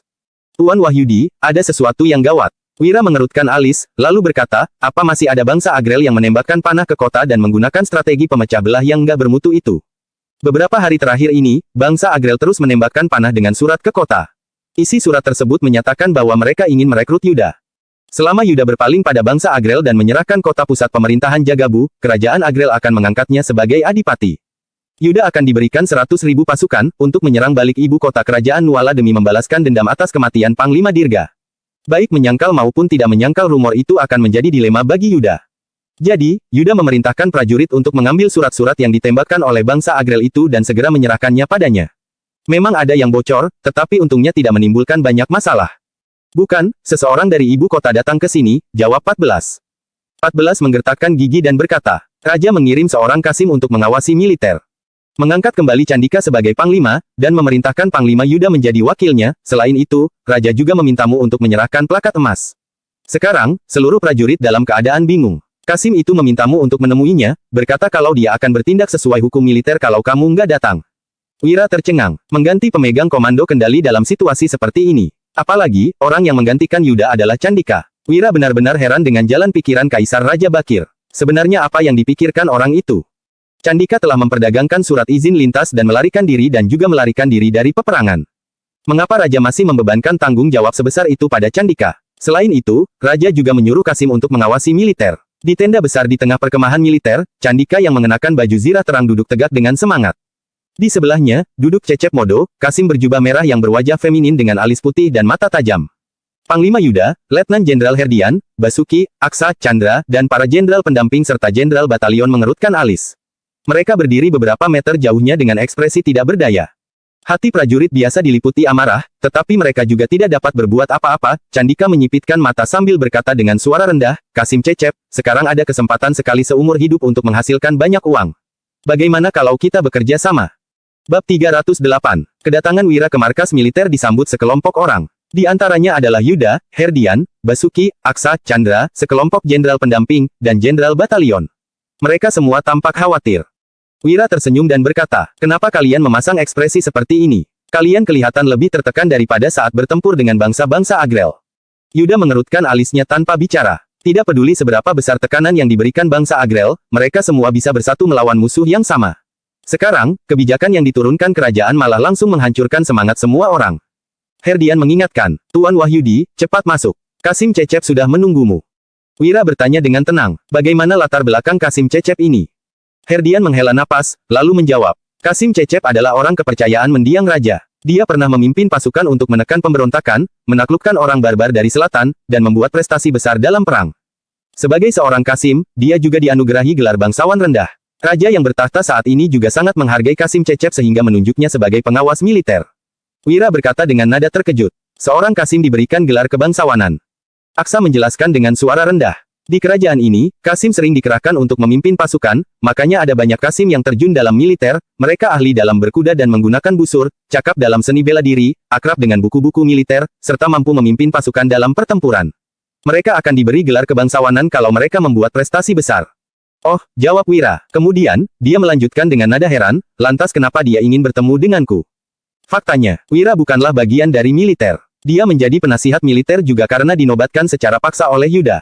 "Tuan Wahyudi, ada sesuatu yang gawat." Wira mengerutkan alis, lalu berkata, "Apa masih ada bangsa Agrel yang menembakkan panah ke kota dan menggunakan strategi pemecah belah yang nggak bermutu itu?" Beberapa hari terakhir ini, bangsa Agrel terus menembakkan panah dengan surat ke kota. Isi surat tersebut menyatakan bahwa mereka ingin merekrut Yuda. Selama Yuda berpaling pada bangsa Agrel dan menyerahkan kota pusat pemerintahan Jagabu, kerajaan Agrel akan mengangkatnya sebagai adipati. Yuda akan diberikan 100.000 pasukan untuk menyerang balik ibu kota kerajaan Nuala demi membalaskan dendam atas kematian Panglima Dirga. Baik menyangkal maupun tidak menyangkal rumor itu akan menjadi dilema bagi Yuda. Jadi, Yuda memerintahkan prajurit untuk mengambil surat-surat yang ditembakkan oleh bangsa Agrel itu dan segera menyerahkannya padanya. Memang ada yang bocor, tetapi untungnya tidak menimbulkan banyak masalah. "Bukan, seseorang dari ibu kota datang ke sini," jawab 14. 14 menggertakkan gigi dan berkata, "Raja mengirim seorang Kasim untuk mengawasi militer. Mengangkat kembali Candika sebagai panglima, dan memerintahkan Panglima Yuda menjadi wakilnya. Selain itu, Raja juga memintamu untuk menyerahkan plakat emas." Sekarang, seluruh prajurit dalam keadaan bingung. Kasim itu memintamu untuk menemuinya, berkata kalau dia akan bertindak sesuai hukum militer kalau kamu nggak datang. Wira tercengang, mengganti pemegang komando kendali dalam situasi seperti ini. Apalagi, orang yang menggantikan Yuda adalah Candika. Wira benar-benar heran dengan jalan pikiran Kaisar Raja Bakir. Sebenarnya apa yang dipikirkan orang itu? Candika telah memperdagangkan surat izin lintas dan melarikan diri dan juga melarikan diri dari peperangan. Mengapa Raja masih membebankan tanggung jawab sebesar itu pada Candika? Selain itu, Raja juga menyuruh Kasim untuk mengawasi militer. Di tenda besar di tengah perkemahan militer, Candika yang mengenakan baju zirah terang duduk tegak dengan semangat. Di sebelahnya, duduk Cecep Modo, Kasim berjubah merah yang berwajah feminin dengan alis putih dan mata tajam. Panglima Yuda, Letnan Jenderal Herdian, Basuki, Aksa, Chandra, dan para jenderal pendamping serta jenderal batalion mengerutkan alis. Mereka berdiri beberapa meter jauhnya dengan ekspresi tidak berdaya. Hati prajurit biasa diliputi amarah, tetapi mereka juga tidak dapat berbuat apa-apa. Candika menyipitkan mata sambil berkata dengan suara rendah, "Kasim Cecep, sekarang ada kesempatan sekali seumur hidup untuk menghasilkan banyak uang. Bagaimana kalau kita bekerja sama?" Bab 308. Kedatangan Wira ke markas militer disambut sekelompok orang. Di antaranya adalah Yuda, Herdian, Basuki, Aksa, Chandra, sekelompok jenderal pendamping, dan jenderal batalion. Mereka semua tampak khawatir. Wira tersenyum dan berkata, "Kenapa kalian memasang ekspresi seperti ini? Kalian kelihatan lebih tertekan daripada saat bertempur dengan bangsa-bangsa Agrel." Yuda mengerutkan alisnya tanpa bicara. Tidak peduli seberapa besar tekanan yang diberikan bangsa Agrel, mereka semua bisa bersatu melawan musuh yang sama. Sekarang, kebijakan yang diturunkan kerajaan malah langsung menghancurkan semangat semua orang. Herdian mengingatkan, "Tuan Wahyudi, cepat masuk. Kasim Cecep sudah menunggumu." Wira bertanya dengan tenang, "Bagaimana latar belakang Kasim Cecep ini?" Herdian menghela napas, lalu menjawab, "Kasim Cecep adalah orang kepercayaan mendiang raja. Dia pernah memimpin pasukan untuk menekan pemberontakan, menaklukkan orang barbar dari selatan, dan membuat prestasi besar dalam perang. Sebagai seorang Kasim, dia juga dianugerahi gelar bangsawan rendah. Raja yang bertahta saat ini juga sangat menghargai Kasim Cecep sehingga menunjuknya sebagai pengawas militer." Wira berkata dengan nada terkejut, "Seorang Kasim diberikan gelar kebangsawanan." Aksa menjelaskan dengan suara rendah, "Di kerajaan ini, Kasim sering dikerahkan untuk memimpin pasukan, makanya ada banyak Kasim yang terjun dalam militer. Mereka ahli dalam berkuda dan menggunakan busur, cakap dalam seni bela diri, akrab dengan buku-buku militer, serta mampu memimpin pasukan dalam pertempuran. Mereka akan diberi gelar kebangsawanan kalau mereka membuat prestasi besar." "Oh," jawab Wira. Kemudian, dia melanjutkan dengan nada heran, "Lantas kenapa dia ingin bertemu denganku?" Faktanya, Wira bukanlah bagian dari militer. Dia menjadi penasihat militer juga karena dinobatkan secara paksa oleh Yuda.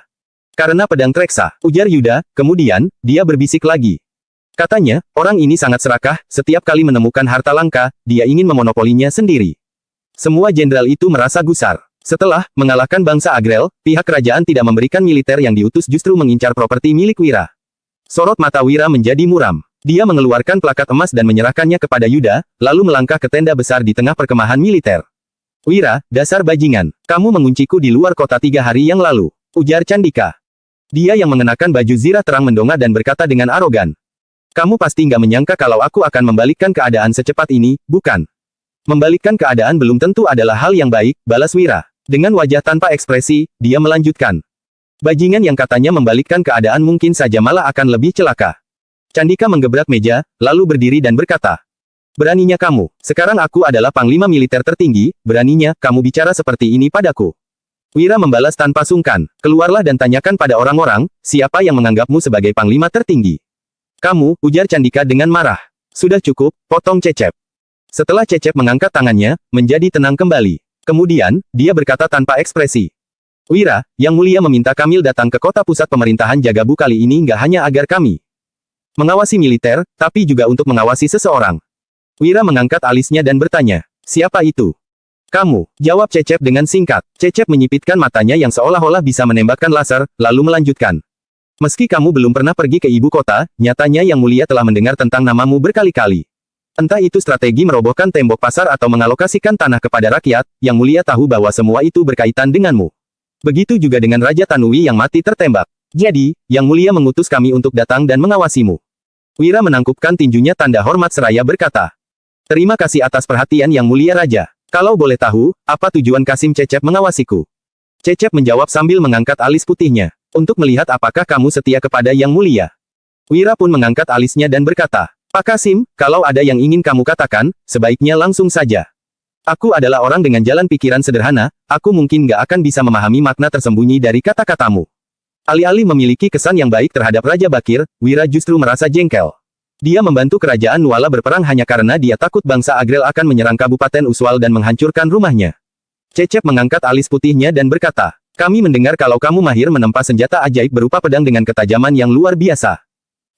"Karena pedang Treksa," ujar Yuda, kemudian, dia berbisik lagi. Katanya, orang ini sangat serakah, setiap kali menemukan harta langka, dia ingin memonopolinya sendiri. Semua jenderal itu merasa gusar. Setelah mengalahkan bangsa Agrel, pihak kerajaan tidak memberikan militer yang diutus justru mengincar properti milik Wira. Sorot mata Wira menjadi muram. Dia mengeluarkan plakat emas dan menyerahkannya kepada Yuda, lalu melangkah ke tenda besar di tengah perkemahan militer. "Wira, dasar bajingan, kamu mengunciku di luar kota 3 hari yang lalu," ujar Candika. Dia yang mengenakan baju zirah terang mendongak dan berkata dengan arogan, "Kamu pasti nggak menyangka kalau aku akan membalikkan keadaan secepat ini, bukan?" Membalikkan keadaan belum tentu adalah hal yang baik, balas Wira. Dengan wajah tanpa ekspresi, dia melanjutkan. Bajingan yang katanya membalikkan keadaan mungkin saja malah akan lebih celaka. Candika menggebrak meja, lalu berdiri dan berkata. Beraninya kamu, sekarang aku adalah panglima militer tertinggi, beraninya kamu bicara seperti ini padaku. Wira membalas tanpa sungkan, keluarlah dan tanyakan pada orang-orang, siapa yang menganggapmu sebagai panglima tertinggi. Kamu, ujar Candika dengan marah. Sudah cukup, potong Cecep. Setelah Cecep mengangkat tangannya, menjadi tenang kembali. Kemudian, dia berkata tanpa ekspresi. Wira, Yang Mulia meminta Kamil datang ke kota pusat pemerintahan Jagabu kali ini nggak hanya agar kami mengawasi militer, tapi juga untuk mengawasi seseorang. Wira mengangkat alisnya dan bertanya, siapa itu? Kamu, jawab Cecep dengan singkat. Cecep menyipitkan matanya yang seolah-olah bisa menembakkan laser, lalu melanjutkan. Meski kamu belum pernah pergi ke ibu kota, nyatanya Yang Mulia telah mendengar tentang namamu berkali-kali. Entah itu strategi merobohkan tembok pasar atau mengalokasikan tanah kepada rakyat, Yang Mulia tahu bahwa semua itu berkaitan denganmu. Begitu juga dengan Raja Tanui yang mati tertembak. Jadi, Yang Mulia mengutus kami untuk datang dan mengawasimu. Wira menangkupkan tinjunya tanda hormat seraya berkata. Terima kasih atas perhatian Yang Mulia Raja. Kalau boleh tahu, apa tujuan Kasim Cecep mengawasiku? Cecep menjawab sambil mengangkat alis putihnya. Untuk melihat apakah kamu setia kepada Yang Mulia. Wira pun mengangkat alisnya dan berkata. Pak Kasim, kalau ada yang ingin kamu katakan, sebaiknya langsung saja. Aku adalah orang dengan jalan pikiran sederhana, aku mungkin gak akan bisa memahami makna tersembunyi dari kata-katamu. Alih-alih memiliki kesan yang baik terhadap Raja Bakir, Wira justru merasa jengkel. Dia membantu kerajaan Nuala berperang hanya karena dia takut bangsa Agrel akan menyerang Kabupaten Uswal dan menghancurkan rumahnya. Cecep mengangkat alis putihnya dan berkata, kami mendengar kalau kamu mahir menempa senjata ajaib berupa pedang dengan ketajaman yang luar biasa.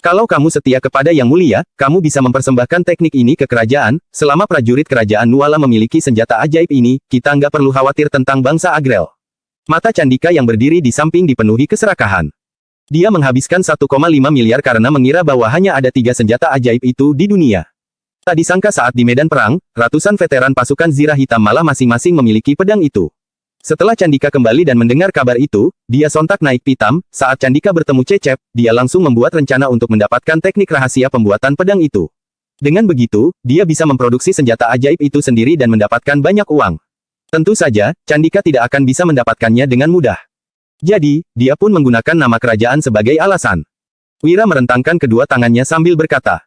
Kalau kamu setia kepada Yang Mulia, kamu bisa mempersembahkan teknik ini ke kerajaan, selama prajurit kerajaan Nuala memiliki senjata ajaib ini, kita nggak perlu khawatir tentang bangsa Agrel. Mata Candika yang berdiri di samping dipenuhi keserakahan. Dia menghabiskan 1,5 miliar karena mengira bahwa hanya ada 3 senjata ajaib itu di dunia. Tak disangka saat di medan perang, ratusan veteran pasukan Zirah Hitam malah masing-masing memiliki pedang itu. Setelah Candika kembali dan mendengar kabar itu, dia sontak naik pitam. Saat Candika bertemu Cecep, dia langsung membuat rencana untuk mendapatkan teknik rahasia pembuatan pedang itu. Dengan begitu, dia bisa memproduksi senjata ajaib itu sendiri dan mendapatkan banyak uang. Tentu saja, Candika tidak akan bisa mendapatkannya dengan mudah. Jadi, dia pun menggunakan nama kerajaan sebagai alasan. Wira merentangkan kedua tangannya sambil berkata.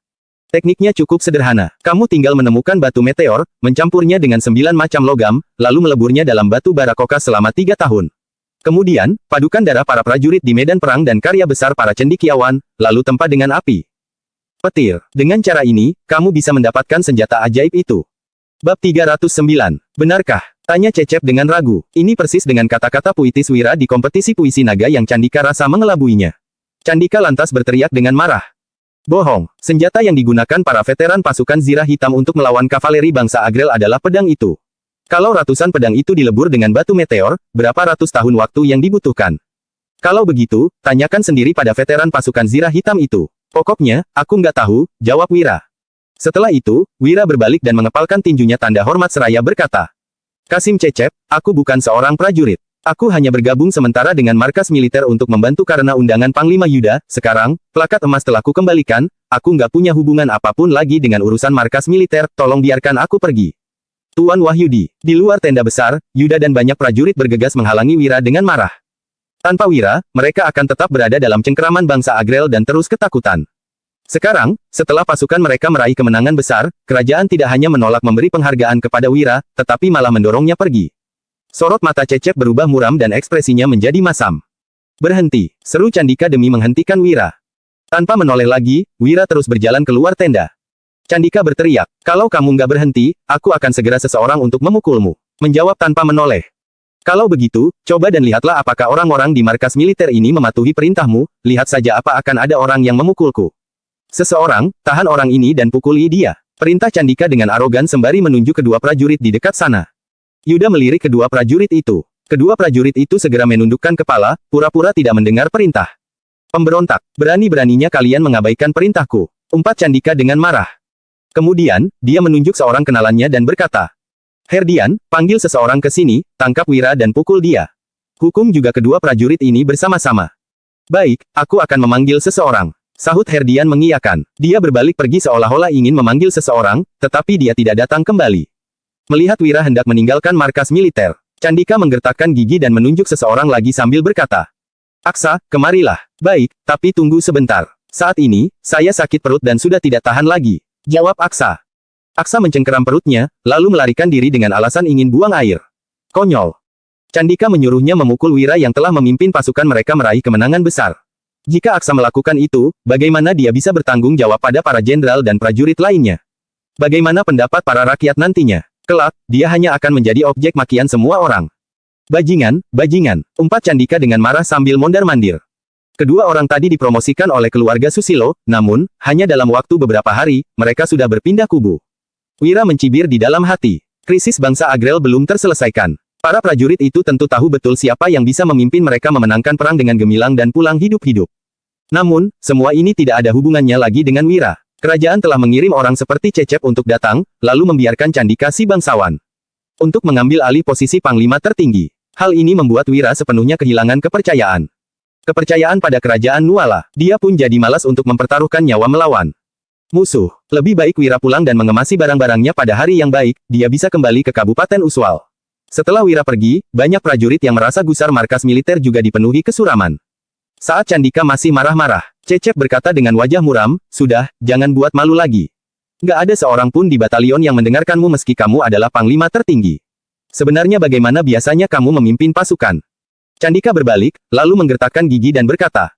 Tekniknya cukup sederhana. Kamu tinggal menemukan batu meteor, mencampurnya dengan 9 macam logam, lalu meleburnya dalam batu bara kokas selama 3 tahun. Kemudian, padukan darah para prajurit di medan perang dan karya besar para cendekiawan, lalu tempa dengan api. Petir. Dengan cara ini, kamu bisa mendapatkan senjata ajaib itu. Bab 309. Benarkah? Tanya Cecep dengan ragu. Ini persis dengan kata-kata puitis Wira di kompetisi puisi naga yang Candika rasa mengelabuinya. Candika lantas berteriak dengan marah. Bohong, senjata yang digunakan para veteran pasukan Zirah Hitam untuk melawan kavaleri bangsa Agrel adalah pedang itu. Kalau ratusan pedang itu dilebur dengan batu meteor, berapa ratus tahun waktu yang dibutuhkan? Kalau begitu, tanyakan sendiri pada veteran pasukan Zirah Hitam itu. Pokoknya, aku nggak tahu, jawab Wira. Setelah itu, Wira berbalik dan mengepalkan tinjunya tanda hormat seraya berkata. Kasim Cecep, aku bukan seorang prajurit. Aku hanya bergabung sementara dengan markas militer untuk membantu karena undangan Panglima Yuda. Sekarang, plakat emas telah kukembalikan, aku nggak punya hubungan apapun lagi dengan urusan markas militer, tolong biarkan aku pergi. Tuan Wahyudi, di luar tenda besar, Yuda dan banyak prajurit bergegas menghalangi Wira dengan marah. Tanpa Wira, mereka akan tetap berada dalam cengkeraman bangsa Agrel dan terus ketakutan. Sekarang, setelah pasukan mereka meraih kemenangan besar, kerajaan tidak hanya menolak memberi penghargaan kepada Wira, tetapi malah mendorongnya pergi. Sorot mata Cecep berubah muram dan ekspresinya menjadi masam. Berhenti, seru Candika demi menghentikan Wira. Tanpa menoleh lagi, Wira terus berjalan keluar tenda. Candika berteriak, kalau kamu nggak berhenti, aku akan segera seseorang untuk memukulmu. Menjawab tanpa menoleh. Kalau begitu, coba dan lihatlah apakah orang-orang di markas militer ini mematuhi perintahmu, lihat saja apa akan ada orang yang memukulku. Seseorang, tahan orang ini dan pukuli dia. Perintah Candika dengan arogan sembari menunjuk kedua prajurit di dekat sana. Yuda melirik kedua prajurit itu. Kedua prajurit itu segera menundukkan kepala, pura-pura tidak mendengar perintah. Pemberontak, berani-beraninya kalian mengabaikan perintahku. Umpat Candika dengan marah. Kemudian, dia menunjuk seorang kenalannya dan berkata, Herdian, panggil seseorang ke sini, tangkap Wira dan pukul dia. Hukum juga kedua prajurit ini bersama-sama. Baik, aku akan memanggil seseorang. Sahut Herdian mengiyakan. Dia berbalik pergi seolah-olah ingin memanggil seseorang, tetapi dia tidak datang kembali. Melihat Wira hendak meninggalkan markas militer, Candika menggertakkan gigi dan menunjuk seseorang lagi sambil berkata, "Aksa, kemarilah." "Baik, tapi tunggu sebentar. Saat ini, saya sakit perut dan sudah tidak tahan lagi," jawab Aksa. Aksa mencengkeram perutnya, lalu melarikan diri dengan alasan ingin buang air. Konyol. Candika menyuruhnya memukul Wira yang telah memimpin pasukan mereka meraih kemenangan besar. Jika Aksa melakukan itu, bagaimana dia bisa bertanggung jawab pada para jenderal dan prajurit lainnya? Bagaimana pendapat para rakyat nantinya? Kelak, dia hanya akan menjadi objek makian semua orang. "Bajingan, bajingan," umpat Candika dengan marah sambil mondar-mandir. Kedua orang tadi dipromosikan oleh keluarga Susilo, namun, hanya dalam waktu beberapa hari, mereka sudah berpindah kubu. Wira mencibir di dalam hati. Krisis bangsa Agrel belum terselesaikan. Para prajurit itu tentu tahu betul siapa yang bisa memimpin mereka memenangkan perang dengan gemilang dan pulang hidup-hidup. Namun, semua ini tidak ada hubungannya lagi dengan Wira. Kerajaan telah mengirim orang seperti Cecep untuk datang, lalu membiarkan Candika si bangsawan untuk mengambil alih posisi panglima tertinggi. Hal ini membuat Wira sepenuhnya kehilangan kepercayaan. Kepercayaan pada kerajaan Nuala. Dia pun jadi malas untuk mempertaruhkan nyawa melawan musuh. Lebih baik Wira pulang dan mengemasi barang-barangnya pada hari yang baik, dia bisa kembali ke Kabupaten Uswal. Setelah Wira pergi, banyak prajurit yang merasa gusar markas militer juga dipenuhi kesuraman. Saat Candika masih marah-marah, Cecep berkata dengan wajah muram, "Sudah, jangan buat malu lagi. Nggak ada seorang pun di batalion yang mendengarkanmu meski kamu adalah panglima tertinggi. Sebenarnya bagaimana biasanya kamu memimpin pasukan?" Candika berbalik, lalu menggertakkan gigi dan berkata,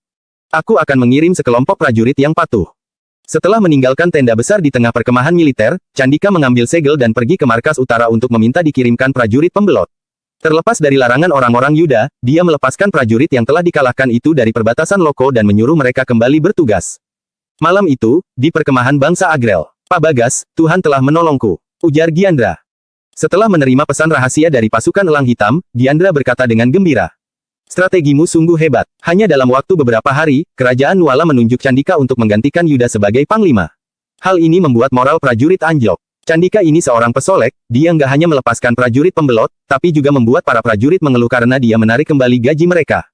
"Aku akan mengirim sekelompok prajurit yang patuh." Setelah meninggalkan tenda besar di tengah perkemahan militer, Candika mengambil segel dan pergi ke markas utara untuk meminta dikirimkan prajurit pembelot. Terlepas dari larangan orang-orang Yuda, dia melepaskan prajurit yang telah dikalahkan itu dari perbatasan Loko dan menyuruh mereka kembali bertugas. Malam itu, di perkemahan bangsa Agrel, "Pak Bagas, Tuhan telah menolongku," ujar Giandra. Setelah menerima pesan rahasia dari pasukan Elang Hitam, Giandra berkata dengan gembira, "Strategimu sungguh hebat. Hanya dalam waktu beberapa hari, kerajaan Nuala menunjuk Candika untuk menggantikan Yuda sebagai panglima." Hal ini membuat moral prajurit anjlok. Candika ini seorang pesolek, dia nggak hanya melepaskan prajurit pembelot, tapi juga membuat para prajurit mengeluh karena dia menarik kembali gaji mereka.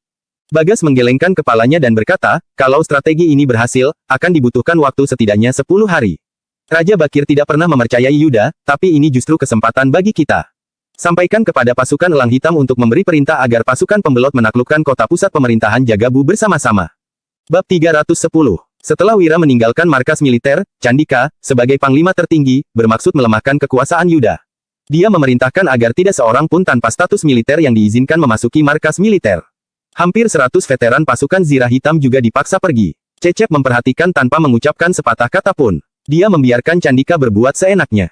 Bagas menggelengkan kepalanya dan berkata, "Kalau strategi ini berhasil, akan dibutuhkan waktu setidaknya 10 hari. Raja Bakir tidak pernah mempercayai Yuda, tapi ini justru kesempatan bagi kita. Sampaikan kepada pasukan Elang Hitam untuk memberi perintah agar pasukan pembelot menaklukkan kota pusat pemerintahan Jagabu bersama-sama." Bab 310. Setelah Wira meninggalkan markas militer, Candika, sebagai panglima tertinggi, bermaksud melemahkan kekuasaan Yuda. Dia memerintahkan agar tidak seorang pun tanpa status militer yang diizinkan memasuki markas militer. Hampir 100 veteran pasukan Zirah Hitam juga dipaksa pergi. Cecep memperhatikan tanpa mengucapkan sepatah kata pun. Dia membiarkan Candika berbuat seenaknya.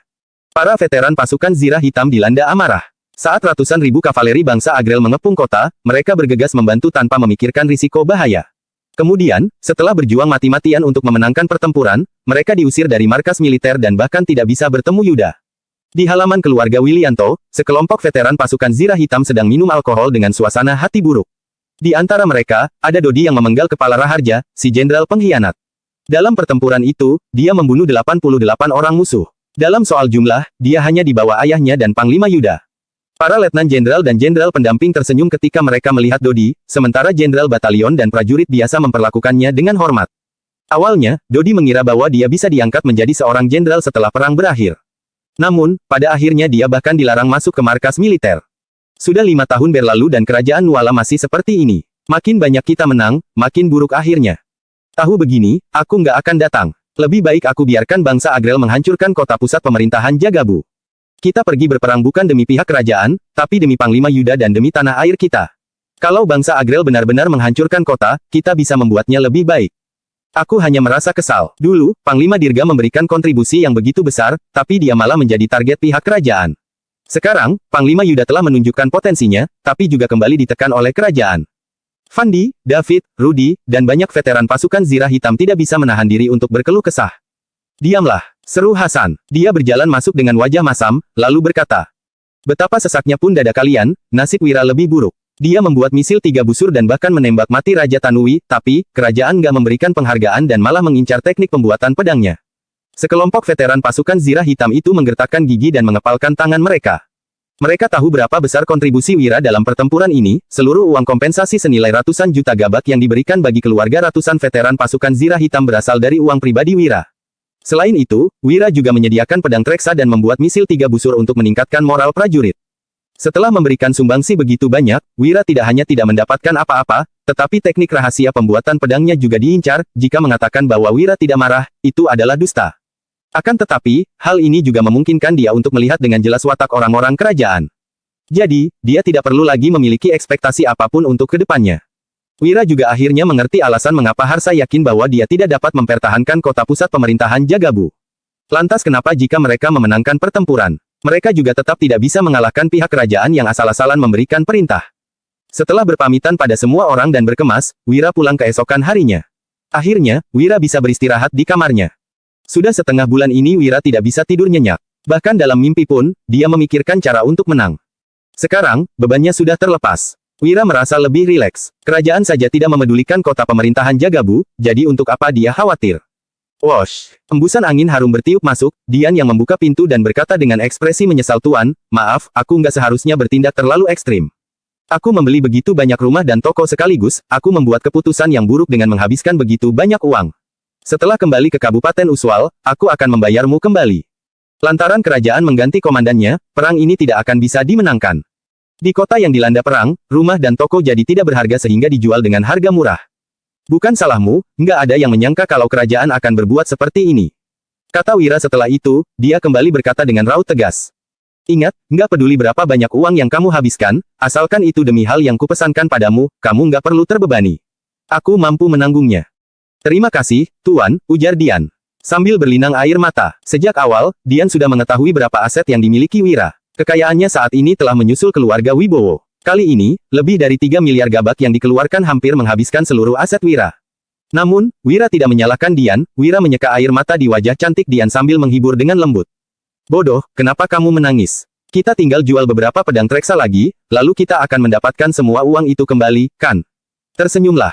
Para veteran pasukan Zirah Hitam dilanda amarah. Saat ratusan ribu kavaleri bangsa Agrel mengepung kota, mereka bergegas membantu tanpa memikirkan risiko bahaya. Kemudian, setelah berjuang mati-matian untuk memenangkan pertempuran, mereka diusir dari markas militer dan bahkan tidak bisa bertemu Yuda. Di halaman keluarga Wilianto, sekelompok veteran pasukan Zirah Hitam sedang minum alkohol dengan suasana hati buruk. Di antara mereka, ada Dodi yang memenggal kepala Raharja, si jenderal pengkhianat. Dalam pertempuran itu, dia membunuh 88 orang musuh. Dalam soal jumlah, dia hanya di bawah ayahnya dan Panglima Yuda. Para letnan jenderal dan jenderal pendamping tersenyum ketika mereka melihat Dodi, sementara jenderal batalion dan prajurit biasa memperlakukannya dengan hormat. Awalnya, Dodi mengira bahwa dia bisa diangkat menjadi seorang jenderal setelah perang berakhir. Namun, pada akhirnya dia bahkan dilarang masuk ke markas militer. Sudah 5 tahun berlalu dan kerajaan Nuala masih seperti ini. Makin banyak kita menang, makin buruk akhirnya. Tahu begini, aku nggak akan datang. Lebih baik aku biarkan bangsa Agrel menghancurkan kota pusat pemerintahan Jagabu. Kita pergi berperang bukan demi pihak kerajaan, tapi demi Panglima Yuda dan demi tanah air kita. Kalau bangsa Agrel benar-benar menghancurkan kota, kita bisa membuatnya lebih baik. Aku hanya merasa kesal. Dulu, Panglima Dirga memberikan kontribusi yang begitu besar, tapi dia malah menjadi target pihak kerajaan. Sekarang, Panglima Yuda telah menunjukkan potensinya, tapi juga kembali ditekan oleh kerajaan. Fandi, David, Rudy, dan banyak veteran pasukan Zirah Hitam tidak bisa menahan diri untuk berkeluh kesah. "Diamlah," seru Hasan. Dia berjalan masuk dengan wajah masam, lalu berkata, "Betapa sesaknya pun dada kalian, nasib Wira lebih buruk. Dia membuat misil 3 busur dan bahkan menembak mati Raja Tanui, tapi, kerajaan nggak memberikan penghargaan dan malah mengincar teknik pembuatan pedangnya." Sekelompok veteran pasukan Zirah Hitam itu menggertakkan gigi dan mengepalkan tangan mereka. Mereka tahu berapa besar kontribusi Wira dalam pertempuran ini, seluruh uang kompensasi senilai ratusan juta gabak yang diberikan bagi keluarga ratusan veteran pasukan Zirah Hitam berasal dari uang pribadi Wira. Selain itu, Wira juga menyediakan pedang Treksa dan membuat misil 3 busur untuk meningkatkan moral prajurit. Setelah memberikan sumbangsi begitu banyak, Wira tidak hanya tidak mendapatkan apa-apa, tetapi teknik rahasia pembuatan pedangnya juga diincar. Jika mengatakan bahwa Wira tidak marah, itu adalah dusta. Akan tetapi, hal ini juga memungkinkan dia untuk melihat dengan jelas watak orang-orang kerajaan. Jadi, dia tidak perlu lagi memiliki ekspektasi apapun untuk kedepannya. Wira juga akhirnya mengerti alasan mengapa Harsa yakin bahwa dia tidak dapat mempertahankan kota pusat pemerintahan Jagabu. Lantas kenapa jika mereka memenangkan pertempuran, mereka juga tetap tidak bisa mengalahkan pihak kerajaan yang asal-asalan memberikan perintah. Setelah berpamitan pada semua orang dan berkemas, Wira pulang keesokan harinya. Akhirnya, Wira bisa beristirahat di kamarnya. Sudah setengah bulan ini Wira tidak bisa tidur nyenyak. Bahkan dalam mimpi pun, dia memikirkan cara untuk menang. Sekarang, bebannya sudah terlepas. Wira merasa lebih rileks. Kerajaan saja tidak memedulikan kota pemerintahan Jagabu, jadi untuk apa dia khawatir? Wosh! Embusan angin harum bertiup masuk, Dian yang membuka pintu dan berkata dengan ekspresi menyesal, "Tuan, maaf, aku nggak seharusnya bertindak terlalu ekstrim. Aku membeli begitu banyak rumah dan toko sekaligus, aku membuat keputusan yang buruk dengan menghabiskan begitu banyak uang. Setelah kembali ke Kabupaten Uswal, aku akan membayarmu kembali." Lantaran kerajaan mengganti komandannya, perang ini tidak akan bisa dimenangkan. Di kota yang dilanda perang, rumah dan toko jadi tidak berharga sehingga dijual dengan harga murah. Bukan salahmu, nggak ada yang menyangka kalau kerajaan akan berbuat seperti ini. Kata Wira setelah itu, dia kembali berkata dengan raut tegas. Ingat, nggak peduli berapa banyak uang yang kamu habiskan, asalkan itu demi hal yang kupesankan padamu, kamu nggak perlu terbebani. Aku mampu menanggungnya. Terima kasih, Tuan, ujar Dian. Sambil berlinang air mata, sejak awal, Dian sudah mengetahui berapa aset yang dimiliki Wira. Kekayaannya saat ini telah menyusul keluarga Wibowo. Kali ini, lebih dari 3 miliar gabak yang dikeluarkan hampir menghabiskan seluruh aset Wira. Namun, Wira tidak menyalahkan Dian, Wira menyeka air mata di wajah cantik Dian sambil menghibur dengan lembut. Bodoh, kenapa kamu menangis? Kita tinggal jual beberapa pedang Treksa lagi, lalu kita akan mendapatkan semua uang itu kembali, kan? Tersenyumlah.